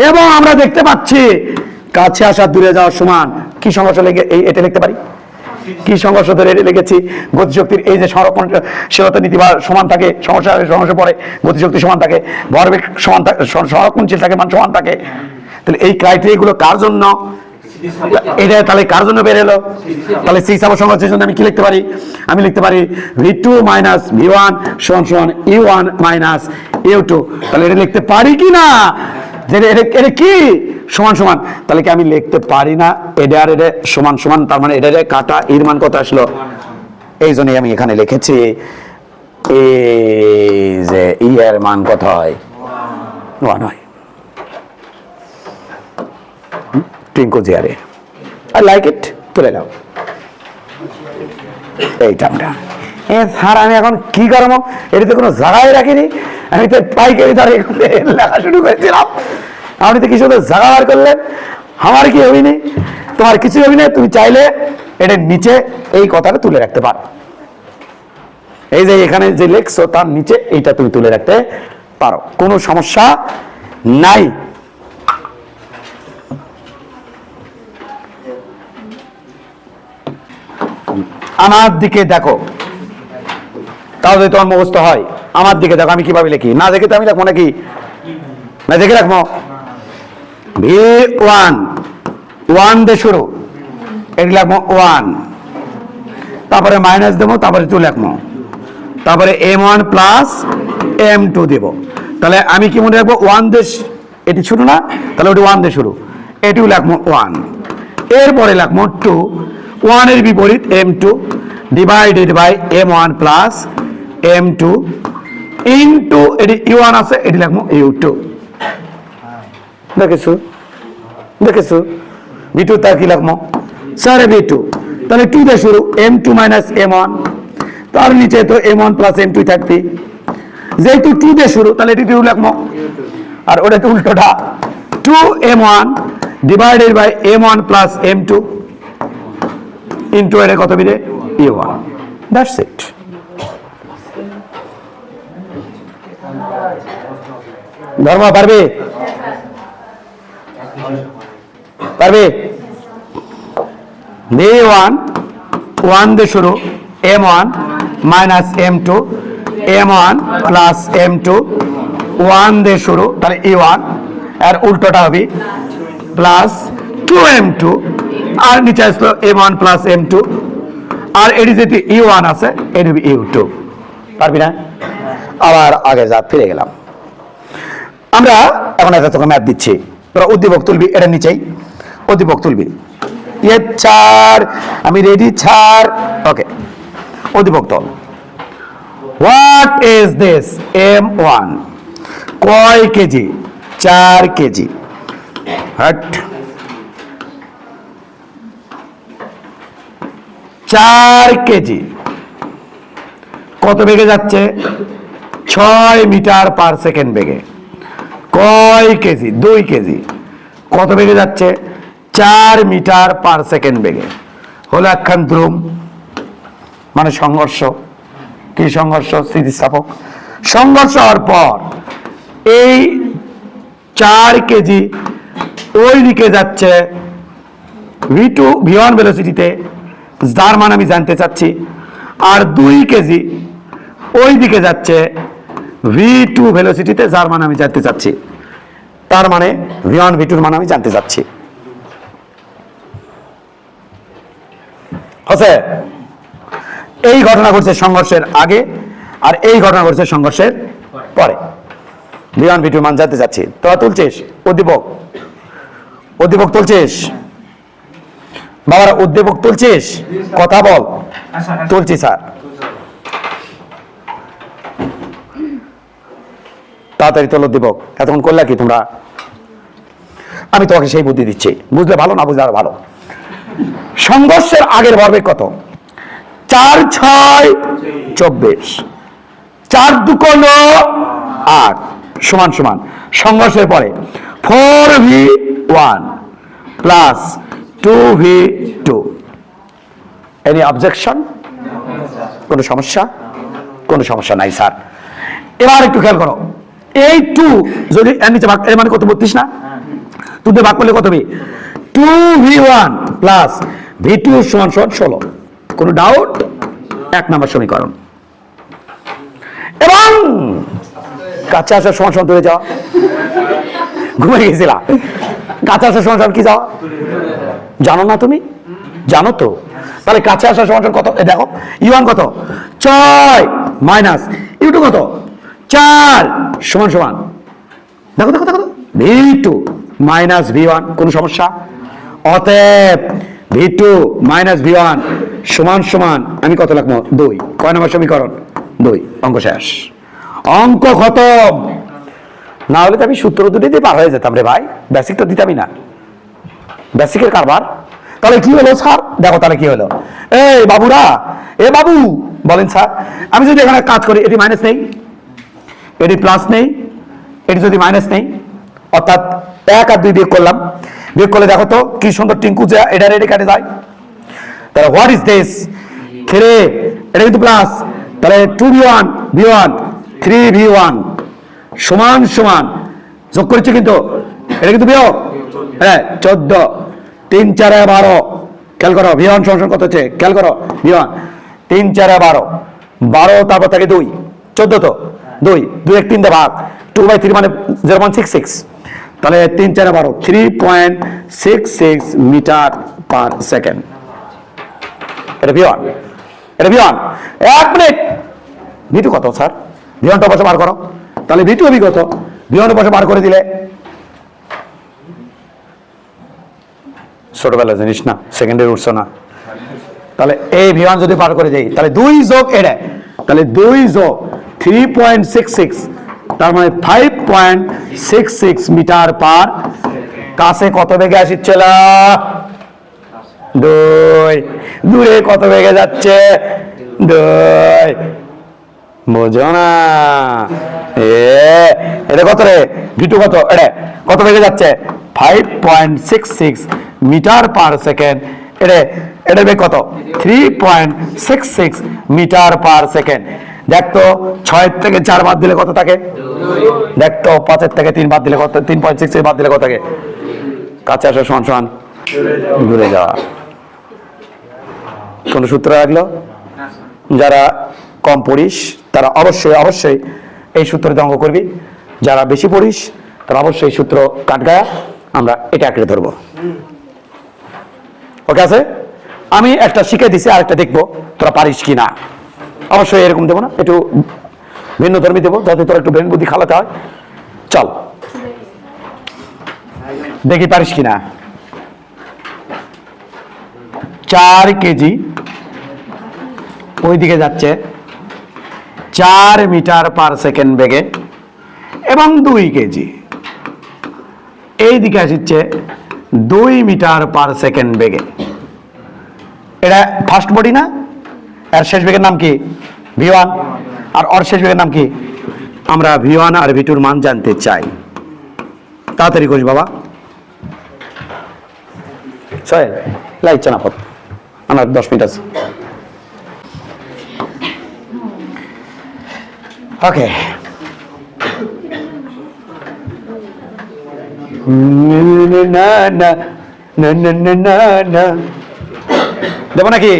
এবং আমরা দেখতে পাচ্ছি কাছে আসা দূরে যাওয়ার সমান কি সংঘর্ষ লেগে এটা লিখতে পারি? কি সংঘর্ষ ধরে লিখেছি, গতিশক্তির এই যে সংরক্ষণশীলতা নীতি বা সমান থাকে, সমস্যা পরে গতিশক্তি সমান থাকে, ভরবেগ সমান থাকে, সংরক্ষণশীল থাকে, মান সমান থাকে। তাহলে এই ক্রাইটেরিয়াগুলো কার জন্য, এটা তাহলে কার জন্য বের এলো? তাহলে স্থিতিস্থাপক সংঘর্ষের জন্য আমি কি লিখতে পারি? আমি লিখতে পারি v2 মাইনাস v1 সমান সমান u1 মাইনাস u2। তাহলে এটা লিখতে পারি কি না যে এটা কি সমান সমান? তাহলে কি আমি লিখতে পারি না এটা আর এটা সমান সমান? তার মানে এটা কাটা, এর মান কত আসলো? এই জন্যই আমি এখানে লিখেছি এই যে ই এর মান কত হয়? 1 হয়। টিঙ্কু জিয়ারে আই লাইক ইট, তুলে নাও এই টার্মটা। স্যার আমি এখন কি করবো? এটাতে কোনো জায়গায় রাখিনি, আমি তো পাইকারি ধরে লেখা শুরু করেছিলাম, আপনি তো কি সুন্দর জায়গা বার করলেন। আমার কি হবি নি, তোমার কিছু হবি না। তুমি চাইলে এটার নিচে এই কথাটা তুলে রাখতে পারো, এই যে এখানে যে লেখছো তার নিচে এইটা তুমি তুলে রাখতে পারো, কোনো সমস্যা নাই। আমার দিকে দেখো, তাও যদি তোমার মুখস্থ হয়। আমার দিকে দেখো আমি কিভাবে লিখি, না দেখে তো আমি লিখবো নাকি? না দেখে রাখবো। v1 1 দিয়ে শুরু, এটি লিখবো 1, তারপরে মাইনাস দেবো, তারপরে 2 লিখবো, তারপরে m1 প্লাস m2 দেব। তাহলে আমি কি মনে রাখবো? 1 দিয়ে এটি শুরু না, তাহলে ওটি 1 দিয়ে শুরু, এটিও লিখবো 1, এরপরে লিখবো 2, 1 এর বিপরীত m2 divided by m1 plus m2 into এটি u1 আছে, এটি লিখবো u2। দেখেছো দেখেছো v2 তার কি লিখবো? স্যার v2, তাহলে 2 দিয়ে শুরু, m2 মাইনাস m1, তার নিচে তো m1 প্লাস m2 থাকবে, যেহেতু 2 দিয়ে শুরু তাহলে এটি 2 লিখবো। আর ওটা তো উল্টোটা, 2m1 divided by m1 plus m2 into এর কত বিরে u1। That's it. ধর্ম পারবে? পারবে? v1 1 দিয়ে শুরু, m1 minus m2, m1 plus m2 1 দিয়ে শুরু, তাহলে e1, আর উল্টোটা হবে প্লাস 2m2, আর নিচে আসলো m1 প্লাস m2, আর এটি যদি e1 আছে এটি হবে u2। পারবি না? আবার আগে যা ফিরে গেলাম। আমরা এখন একটা তোকে ম্যাথ দিচ্ছি, তোরা উদ্দীপক তুলবি, এটা নিচেই উদ্দীপক তুলবি। ছাড়, আমি রেডি, ছাড়। ওকে, উদ্দীপক তোল। What is this? m1 কয় কেজি? 4 কেজি। হট, 4 কেজি কত বেগে যাচ্ছে? 6 মিটার পার সেকেন্ড বেগে। কয় কেজি? 2 কেজি। কত বেগে যাচ্ছে? 4 মিটার পার সেকেন্ড বেগে। হলো একখান দ্রুম, মানে সংঘর্ষ। কি সংঘর্ষ? স্থিতিস্থাপক সংঘর্ষ হওয়ার পর এই 4 কেজি ওই দিকে যাচ্ছে v2 v1 ভেলোসিটিতে, যার মান আমি জানতে চাচ্ছি, আর 2 কেজি ওই দিকে যাচ্ছে v2 ভেলোসিটিতে, যার মান আমি জানতে চাচ্ছি। তার মানে v1 v2 মান আমি জানতে চাচ্ছি। হচ্ছে এই ঘটনা ঘটছে সংঘর্ষের আগে, আর এই ঘটনা ঘটছে সংঘর্ষের পরে। v1 v2 মান জানতে চাচ্ছি। তোরা তুলছিস উদ্দীপক? উদ্দীপক তুলছিস বাবারা? উদ্দীপক তুলছিস? কথা বল। তুলছি স্যার। তাড়াতাড়ি তোলো উদ্দীপক। এতক্ষণ করলে কি তোমরা? আমি তোমাকে সেই বুদ্ধি দিচ্ছি, বুঝলে ভালো, না বুঝলে আরো ভালো। সংঘর্ষের আগের ভরবেগ কত? 4 6 24, 4 2 8 সমান সমান সংঘর্ষের পরে 4v1 plus 2v2। Any objection? কোনো সমস্যা? কোনো সমস্যা নাই স্যার। এবার একটু খেয়াল করো, এই 2 যদি এর নিচে ভাগ, এর মানে কত? 32 না? 2 দিয়ে ভাগ করলে কত হবে? 2v1 প্লাস v2 সমান সমান 16। কোনো ডাউট? 1 নম্বর সমীকরণ। এবং কাছে আসার সমান সমান দূরে যাওয়া। ঘুমিয়ে গেছিলা? কাছে আসার সমান সমান কি যাওয়া? জানো না তুমি? জানো তো। তাহলে কাছে আসার সমান সমান কত? দেখো u1 কত? 6 মাইনাস u2 কত? 4 সমান সমান দেখো দেখো দেখো v2 মাইনাস v1। কোন সমস্যা? অতএব v2 মাইনাস v1 সমান সমান আমি কত লিখবো? 2। কয় নম্বর সমীকরণ? 2। অঙ্ক শেষ, অঙ্ক খতম। না হলে তো আমি সূত্র দুটি দিয়ে পার হয়ে যেতাম রে ভাই, বেসিক তো দিতামই না, বেসিকের কারবার। তাহলে কি হলো স্যার? দেখো তাহলে কি হলো। এই বাবুরা, এ বাবু বলেন স্যার, আমি যদি এখানে কাজ করি, এটি মাইনাস নেই, এটি প্লাস নেই, এটি যদি মাইনাস নেই, অর্থাৎ 1 আর 2 বিয়োগ করলাম, বিয়োগ করলে দেখো তো কি সুন্দর টিঙ্কু যে এটা রেডি কাটে যায়। তাহলে হোয়াট ইজ দিস? 3, এটা কিন্তু প্লাস, তাহলে 2v1 v1 3v1 সমান সমান যোগ করেছে কিন্তু এটা কিন্তু বিয়োগ। হ্যাঁ 14 3 4 12 খেয়াল করো v1 সমান কত হচ্ছে খেয়াল করো v1 3 4 12 12 তারপর থাকে 2 14 তো 2 2 1 3 ভাগ 2/3 মানে 0.66 তাহলে 3 4 12 3.66 মিটার পার সেকেন্ড। এটা v1, এটা v1। 1 মিনিট v2 কত স্যার? v1 টা বসে বার করো, তাহলে v2 কত? v1 বসে বার করে দিলে ছোটবেলা জিনিস না, সেকেন্ডের উঠছো না। তাহলে এই v1 যদি বার করে দেই তাহলে 2 যোগ এটা, তাহলে 2 যোগ 3.66 তার মানে 5.66 মিটার পার। কাছে কত বেগে আসছিল? 2। দূরে কত বেগে যাচ্ছে? 2। বোঝো না? এটা কত রে? v2 কত? এটা কত বেগে যাচ্ছে? 5.66 মিটার পার সেকেন্ড। এটা বেগ কত? 3.66 মিটার পার সেকেন্ড। দেখতো 6 থেকে 4 বাদ দিলে কত থাকে? দেখতো 5 থেকে 3 বাদ দিলে কত? 3.66 বাদ দিলে কত থাকে? কাছে আসা সমান সমান দূরে যাওয়া। কোন সূত্র লাগলো? যারা কম পড়িস তারা অবশ্যই অবশ্যই এই সূত্রতে অঙ্ক করবি, যারা বেশি পড়িস তারা অবশ্যই সূত্র কাটগায়া আমরা এটা আঁকড়ে ধরবো। ওকে আছে? আমি একটা শিখে দিছি, আর একটা দেখবো তোরা পারিস কি না। অবশ্যই এরকম দেবো না, একটু ভিন্ন ধর্মী দেবো যাতে তোরা একটু ব্রেন বুদ্ধি খালাতে হয়। চল দেখি পারিস কি না। 4 কেজি ওইদিকে যাচ্ছে 4 মিটার পার সেকেন্ড বেগে এবং 2 কেজি এই দিকে আসছে 2 মিটার পার সেকেন্ড বেগে। এটা ফার্স্ট বডি না? এর শেষ বেগের নাম কি? v1। আর ওর শেষ বেগের নাম কি? আমরা v1 আর v2 মান জানতে চাই। তাড়াতাড়ি করিস বাবা। সোহেল লাইট চানাপত আমার 10 মিনিট আছে। ওকে না না না না না না না দেবো নাকি?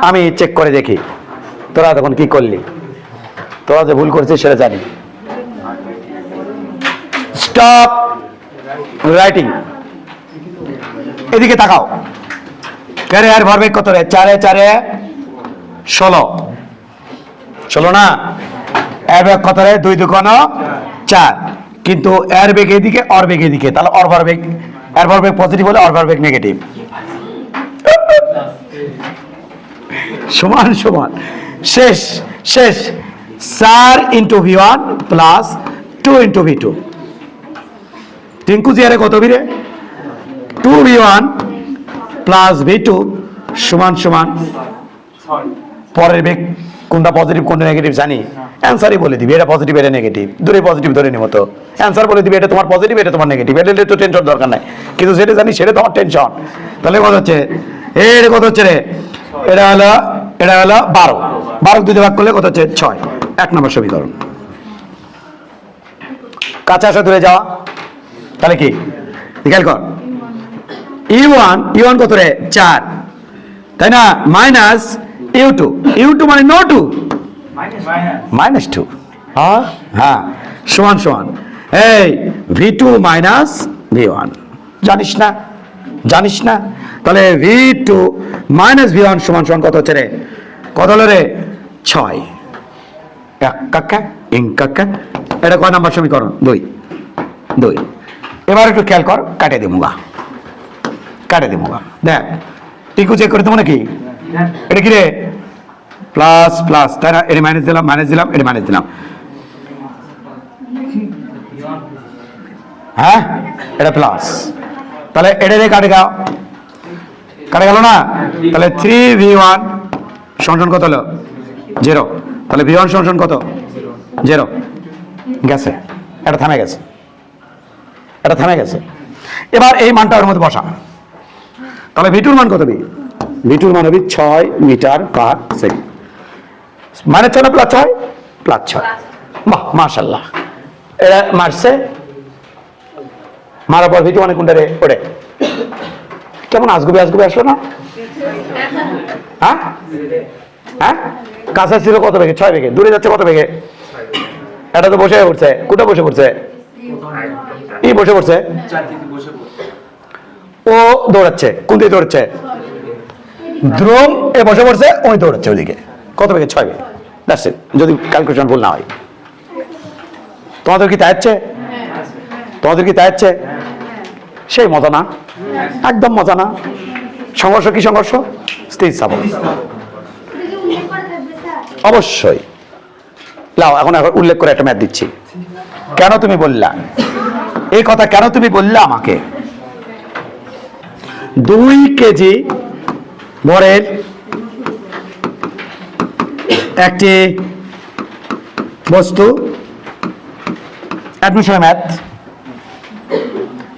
আমি চেক করে দেখি তোরা তখন কি করলি। তোরা যে ভুল করেছিস সেটা জানি। Stop writing. এদিকে তাকাও। কেরে আর ভরবেগ কত রে? 4 4 16 16 না? এর বেগ কত রে? 2 2 4। কিন্তু এর বেগ এদিকে, অর বেগ এদিকে, তাহলে অর ভরবেগ, এর ভরবেগ পজিটিভ হলে অর ভরবেগ নেগেটিভ। সমান সমান শেষ শেষ 4 into v1 plus 2 into v2। টিঙ্কু জিয়ারে কত ভিড়ে? 2v1 প্লাস v2 সমান সমান পরের বেগ কোনটা পজিটিভ কোনটা নেগেটিভ জানি, অ্যান্সারই বলে দিবি এটা পজিটিভ এটা নেগেটিভ, দূরে পজিটিভ ধরে নিব তো অ্যান্সার বলে দিবি এটা তোমার পজিটিভ এটা তোমার নেগেটিভ। এটা তো টেনশন দরকার নাই, কিন্তু যেটা জানি সেটা তোমার টেনশন। তাহলে কত হচ্ছে? এটা কত হচ্ছে রে? এটা হলো 12। 12 2 ভাগ করলে কত হচ্ছে? 6। 1 নম্বর সমীকরণ। কাছে আসা দূরে যাওয়া, তাহলে কি খেয়াল কর। e1 কত রে? 4। তাই না, মাইনাস u2 মানে নো টু মাইনাস টু, হ্যাঁ সমান সমান এই v2 মাইনাস v1। জানিস না তাহলে v2 মাইনাস v1 সমান সমান কত হচ্ছে রে, কত হলো রে 6। কাকা কাকা এটা কয় নাম্বার সমীকরণ, 2। এবার একটু খেয়াল কর, কাটে দেবো দেখ টিকু চেক করে দেবো নাকি, এটা কি রে প্লাস প্লাস তাই না, এটা মাইনাস দিলাম এটা মাইনাস দিলাম, হ্যাঁ এটা প্লাস, তাহলে এটা রে কাটে গেল না, তাহলে 3v1 সমান কত হলো 0, তাহলে v1 সমান কত 0 গেছে, এটা থামে গেছে। এবার এই মানটা ওর মধ্যে বসা, তাহলে v2 মান কত হবে, v2 মান হবে 6 মিটার পার সেকেন্ড, মানে 6 প্লাস 6, বাহ মাশাআল্লাহ, এটা মারছে, মারার পর v2 মানে কোনটা রে, ওরে কেমন আসবে আসলো না, হ্যাঁ কাছে ছিল কত বেগে, 6 বেগে, দূরে যাচ্ছে কত বেগে, এটা তো বসে পড়ছে, কোটা বসে পড়ছে, বসে পড়ছে, ও দৌড়াচ্ছে, কোন দিকে দৌড়াচ্ছে, ধ্রুম এ বসে পড়ছে, ওই দৌড়াচ্ছে ওইদিকে, কত বেগে 6 বেগে, দ্যাটস ইট, যদি ক্যালকুলেশন ভুল না হয়। তোমাদের কি তাই হচ্ছে, সেই মজা না, একদম মজা না, সংঘর্ষ কি সংঘর্ষ, স্থির স্থাপক অবশ্যই। লাও এখন উল্লেখ করে একটা ম্যাথ দিচ্ছি, কেন তুমি বললা এই কথা, কেন তুমি বললা আমাকে 2 কেজি ভরের একটি বস্তু, অ্যাডমিশন ম্যাথ,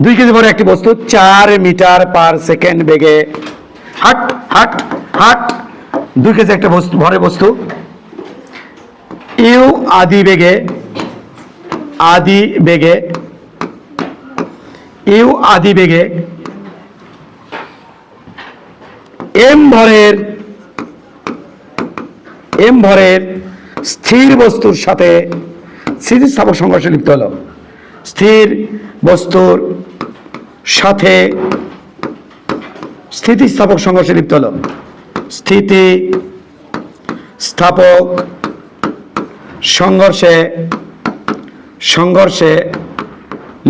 2 কেজি ভরের একটি বস্তু 4 মিটার পার সেকেন্ড বেগে হাট 2 কেজি একটা বস্তু ভরের বস্তু ইউ আদি বেগে এম ভরের স্থির বস্তুর সাথে স্থিতিস্থাপক সংঘর্ষে লিপ্ত হলো, স্থির বস্তুর সাথে স্থিতিস্থাপক সংঘর্ষে লিপ্ত হলো, স্থিতিস্থাপক সংঘর্ষে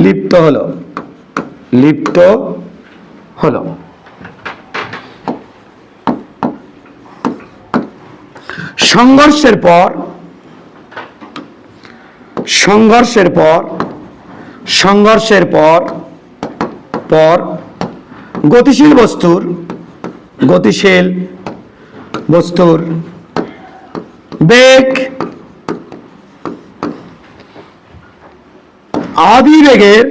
লিপ্ত হলো, সংঘর্ষের পর গতিশীল বস্তুর বেগ আদি বেগের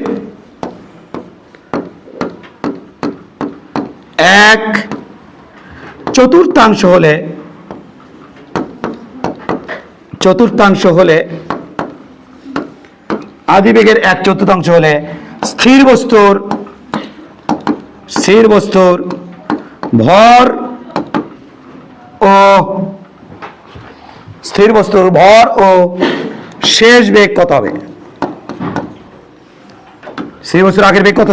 1/4 হলে আদি বেগের 1/4 হলে স্থির বস্তুর ভর ও শেষ বেগ কত হবে, স্থির বস্তুর আগের বেগ কত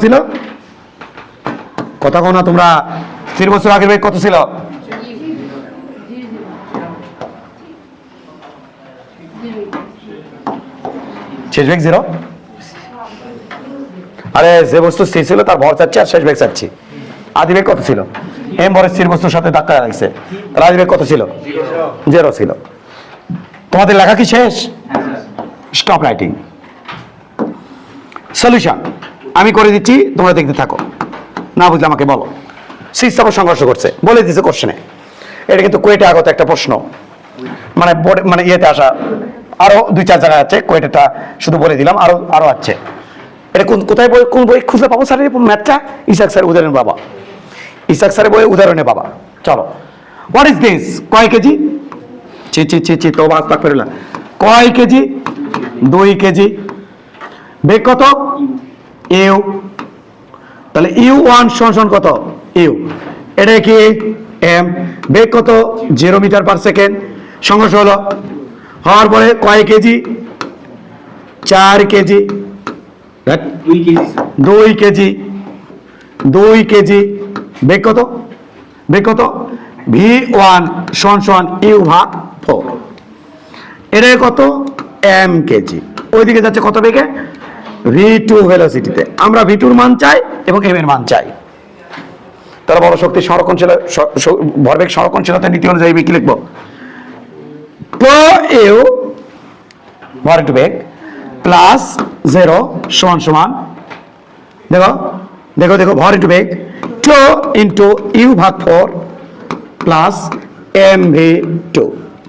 ছিল, কথা কও না তোমরা, স্থির বস্তুর আগের বেগ কত ছিল, শেষ বেগ 0, আরে যে বস্তু স্থির ছিল তার ভর চাচ্ছি আর শেষ বেগ চাচ্ছি, আদি বেগ কত ছিল, এম ভরের স্থির বস্তুর সাথে ধাক্কা লাগছে, তার আদি বেগ কত ছিল, 0 ছিল। তোমাদের লেখা কি শেষ, স্টপ রাইটিং। সলিউশন আমি করে দিচ্ছি, তোমরা দেখতে থাকো, না বুঝলে আমাকে বলো। স্থিতিস্থাপক সংঘর্ষ করছে বলে দিচ্ছে কোশ্চেনে, এটা কিন্তু কুয়েটে আগত একটা প্রশ্ন, মানে ইয়েতে আসা আরো 2-4 জায়গায় আছে, কুয়েটেটা শুধু বলে দিলাম, আরো আছে। এটা কোথায় বই, কোন বই খুঁজলে পাবো স্যার ম্যাথটা, ইসাক স্যার বইয়ে উদাহরণে পাবা। চলো, হোয়াট ইজ দিস, কয় কেজি, তো বাস পাক পেরোলা, কয় কেজি, 2 কেজি, বেগ কত, ইউ তাহলে u1 সমান কত ইউ, এটা কি এম, বেগ কত 0 মিটার পার সেকেন্ড, সংঘর্ষ হলো, হওয়ার পরে কয় কেজি, 4 কেজি, 2 কেজি, 2 কেজি, বেগ কত, বেগ কত v1 সমান ইউ ভাগ 4, এটা কত এম কেজি, ওইদিকে যাচ্ছে কত বেগে v2 ভেলোসিটিতে। আমরা v2 মান চাই এবং m এর মান চাই। তাহলে বড় শক্তি সংরক্ষণশীল ভরবেগ সংরক্ষণশীলতা নীতি অনুযায়ী কি লিখবো, তো ইউ ভর ইন্টু বেগ প্লাস 0 সমান সমান, দেখো দেখো দেখো ভর ইন্টু বেগ 2 ইন্টু ইউ ভাগ 4 প্লাস mv2।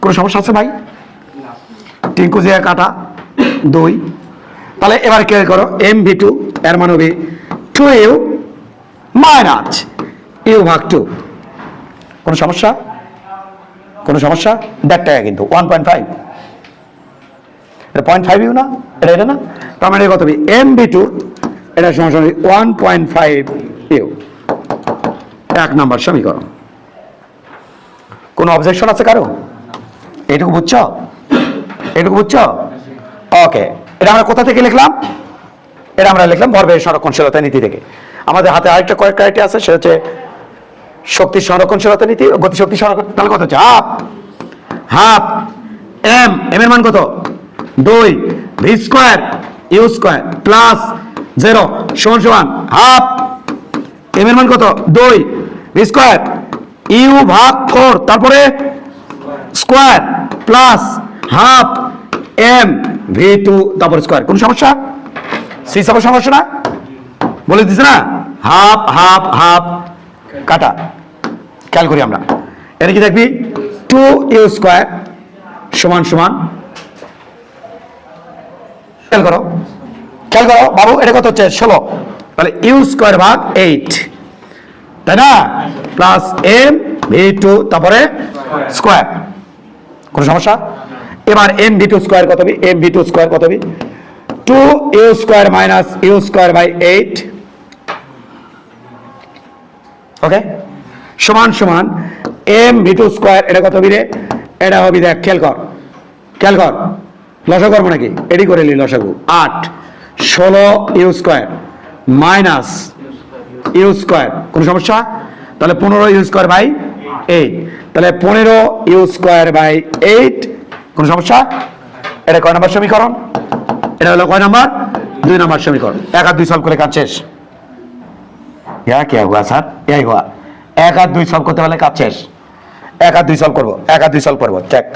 কোনো সমস্যা আছে ভাই? টিঙ্কু যে কাটা 2, তাহলে এবার কে করো mv2 এর মান হবে 2u মাইনাস ইউ ভাগ 2। কোনো সমস্যা? কোনো সমস্যা? দেড় কিন্তু 1.5, এটা 0.5 ইউ না, এটা এটা না, তার মানে কত হবে mv2 এটা সমান 1.5 ইউ। 1 নম্বর সমীকরণ। কোনো অবজেকশন আছে কারো? এটুকু বুঝছো? এটুকু বুঝছো? ওকে, এটা আমরা কোথা থেকে লিখলাম? এটা আমরা লিখলাম ভরবেগ সংরক্ষণশীলতা নীতি থেকে। আমাদের হাতে আরেকটা কয়েক ক্রাইটেরিয়া আছে, সেটা হচ্ছে শক্তি সংরক্ষণশীলতা নীতি, গতিশক্তি সংরক্ষণ। তাহলে কত হচ্ছে হাফ হাফ এম, এম এর মান কত 2 V square U square plus 0 সমান সমান হাফ এম এর মান কত 2 ভি স্কোয়ার ইউ ভাগ 4 তারপরে square plus half M v2 তারপর স্কোয়ার। কোন সমস্যা? সি সব সমস্যা না, বলে দিছে না, হাফ হাফ হাফ কাটা। খেয়াল করি আমরা, এটা কি দেখবি 2u স্কোয়ার সমান সমান, খেয়াল করো খেয়াল করো বাবু, এটা কত হচ্ছে 16, তাহলে ইউ স্কোয়ার ভাগ 8, তাই না, প্লাস এম v2 তারপরে স্কোয়ার। কোন সমস্যা? এবার এম v2 স্কোয়ার কত হবে, এম v2 স্কোয়ার কত হবে 2u square minus U square by 8, okay, সমান সমান এম v2 স্কোয়ার এটা কত হবে রে, এটা হবে দেখ খেয়াল কর খেয়াল কর, লসাগু করবো নাকি, এডি করে নি লসাগু 8 16 U square minus U square. কোন সমস্যা? তাহলে 15 ইউ স্কোয়ার বাই 8, তাহলে 15 ইউ স্কোয়ার বাই 8। কোন সমস্যা? এটা কয় নম্বর সমীকরণ? এটা হলো কয় নম্বর? 2 নম্বর সমীকরণ। 1 আর 2 সলভ করে কাজ শেষ। क्या क्या हुआ सर? यही हुआ, 1 আর 2 সলভ করতে পারলে কাজ শেষ। 1 আর 2 সলভ করবো, 1 আর 2 সলভ করবো, চেক।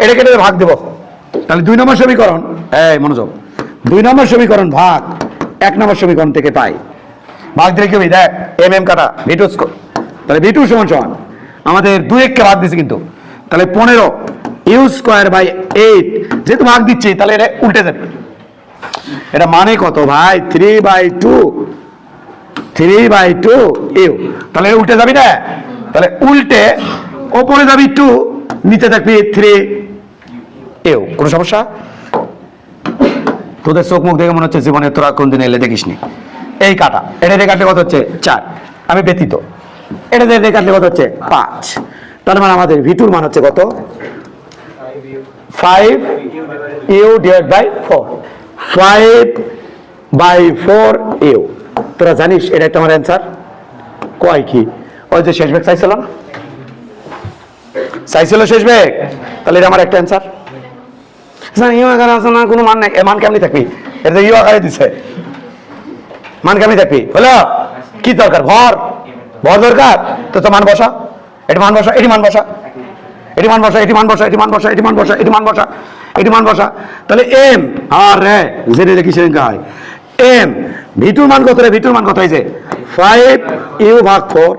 এটা কেটে ভাগ দেবো, তাহলে 2 নম্বর সমীকরণ, এই মনোযোগ, 2 নম্বর সমীকরণ ভাগ 1 নম্বর সমীকরণ থেকে পাই, ভাগ দিলে কি হবে দেখ, এম এম কাটা v2 স্কোয়ার, তাহলে v2 সমান সমান আমাদের 2 কে ভাগ দিছি কিন্তু, তাহলে 15 ইউ স্কোয়ার বাই 8, যেহেতু ভাগ দিচ্ছি তাহলে এটা উল্টে যাবে। এটা মানে কত ভাই 3/2 ইউ, তাহলে উল্টে যাবি না, তাহলে উল্টে ওপরে যাবি 2, নিচে থাকবি 3 ইউ। কোনো সমস্যা? তোদের চোখ মুখ দেখে মনে হচ্ছে জীবনে তোরা কোনদিন এলে দেখিসনি। এই কাটা, এটা দিয়ে কাটলে কত হচ্ছে 4, আমি ব্যতীত, এটা দিয়ে কাটলে কত হচ্ছে 5, তার মানে আমাদের v2 মান হচ্ছে কত 5 ইউ ডিভাইড বাই 4, 5/4 ইউ। তোরা জানিস এটা একটা আমার অ্যান্সার কয় কি, ওই যে শেষ বেগ চাইছিল না, চাইছিল শেষ বেগ, তাহলে এটা আমার একটা অ্যান্সার। ইউ আকারে আছে না, কোনো মান নাই, মান কেমনি থাকবি, এটা ইউ আকারে দিছে, মান কেমনি থাকবি, হলো কি দরকার, ভর ভর দরকার, তো মান বসা, এটি মান বসা, এটি মান বসা, এটি মান বসা, এটি মান বসা, এটি মান বসা, এটি মান বসা, এটি মান বসা, এটি মান বসা, তাহলে এম আর রে জেনে দেখি সেদিন হয় এম v2 মান কত রে, v2 মান কত হয়েছে 5 ইউ ভাগ 4,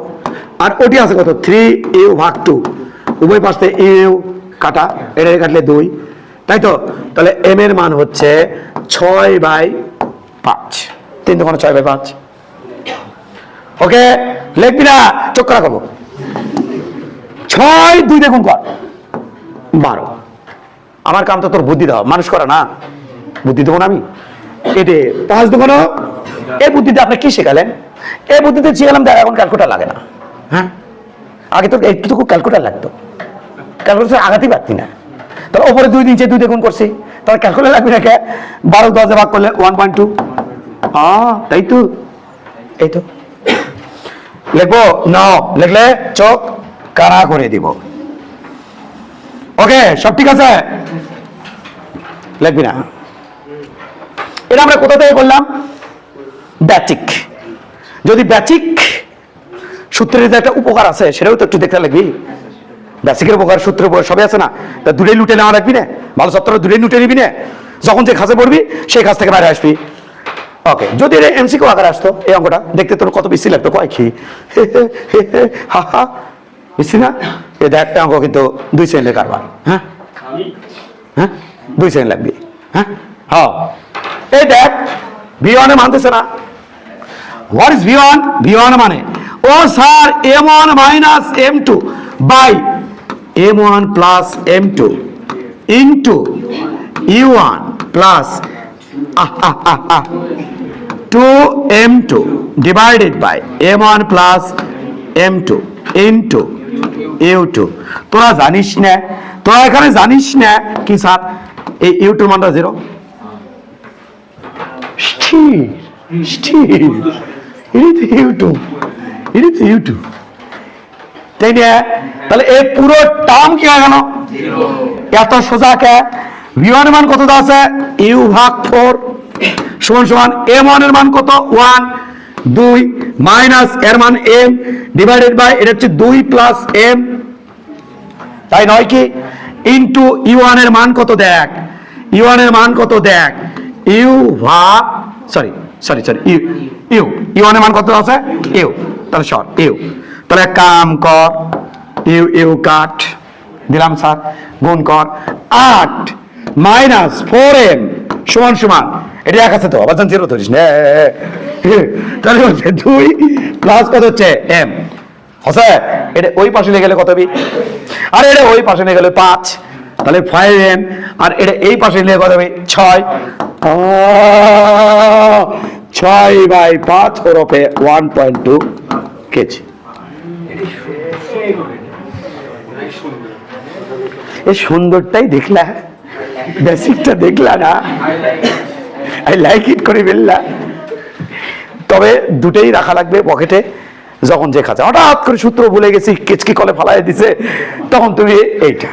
আর ওটি আছে কত 3 ইউ ভাগ 2, উভয় পাশে ইউ কাটা, এটা কাটলে 2, তাই তো, তাহলে এম এর মান হচ্ছে 6/5, 3 2 6/5। ওকে, লিখবি না, চোখ করা করবো, 6 2 দেখুন কর 12, আমার কাম তো তোর বুদ্ধি দাও, মানুষ করা না, বুদ্ধি দেবো না আমি, এটে 5 2 এই বুদ্ধিতে আপনি কি শেখালেন? এই বুদ্ধিতে শিখালাম দেখ এখন ক্যালকুলেটর লাগে না। হ্যাঁ, আগে তো একটুকু ক্যালকুলেটর লাগতো, ক্যালকুলেটর আগাতেই পারতি না। তাহলে ওপরে 2 নিচে 2 গুণ করছি, তাহলে ক্যালকুলেটর লাগবে না কে? 12 10 ভাগ করলে 1.2। তাই তো, এই তো লিখবো না, লিখলে চোখ কারা করে দিব। ওকে, সব ঠিক আছে, লিখবি না। এটা আমরা কোথা থেকে করলাম? ব্যাচিক। যদি ব্যাচিক সূত্রের যে একটা উপকার আছে সেটাও তো একটু দেখতে লাগবি। বেসিকের উপকার, সূত্র সবই আছে না, তা দূরেই লুটে নেওয়া রাখবি না, ভালো ছাত্র দূরেই লুটে নিবি না, যখন যে কাজে পড়বি সেই কাজ থেকে বাইরে আসবি। ওকে, যদি এটা এমসিকিউ আকারে আসতো এই অঙ্কটা দেখতে তোর কত বেশি লাগতো, কয় কি হা হা বেশি না? এ দেখ অঙ্ক কিন্তু 2 সেকেন্ডের কারবার। হ্যাঁ হ্যাঁ, 2 সেকেন্ড লাগবে। হ্যাঁ হ্যাঁ, এই দেখ V1 এ মানতেছে না। What is V1? V1 মানে ও sir M1 minus M2 by M1 plus M2 into U1 plus 2M2 divided by M1 plus M2 into U2। তোরা জানিস না, তোরা এখানে জানিস না কি স্যার এই U2 মানটা 0। তাই না? তাহলে এই পুরো টার্ম কি হয়ে গেল? এত সোজা কে? V1 এর মান কত আছে? U ভাগ 4 সমান সমান M1 এর মান কত? 1 2 মাইনাস এর মান M ডিভাইডেড বাই এটা হচ্ছে 2 প্লাস M, তাই নয় কি? ইন্টু U1 এর মান কত দেখ, U1 এর মান কত দেখ, U ভাগ সরি U1 এর মান কত আছে? U, তাহলে সর U, তাহলে কাম কর U কাট দিলাম স্যার, গুণ কর 8 মাইনাস 4M সমান সমান এটা এক আছে তো, আবার 0 ধরিস না, তাহলে হচ্ছে 2 প্লাস কত হচ্ছে M হচ্ছে, এটা ওই পাশে নিয়ে গেলে কত হবে? আর এটা ওই পাশে নিয়ে গেলে 5, তাহলে 5M, আর এটা এই পাশে নিয়ে কত হবে? 6। 6/5 ওরফে 1.2 কেজি। এই সুন্দরটাই দেখলা, বেসিকটা দেখলা না, আই লাইক ইট করে ফেললা। তবে দুটেই রাখা লাগবে পকেটে, যখন যে খাচ্ছে হঠাৎ করে সূত্র ভুলে গেছি কেচকি কলে ফালাই দিছে তখন তুমি এইটা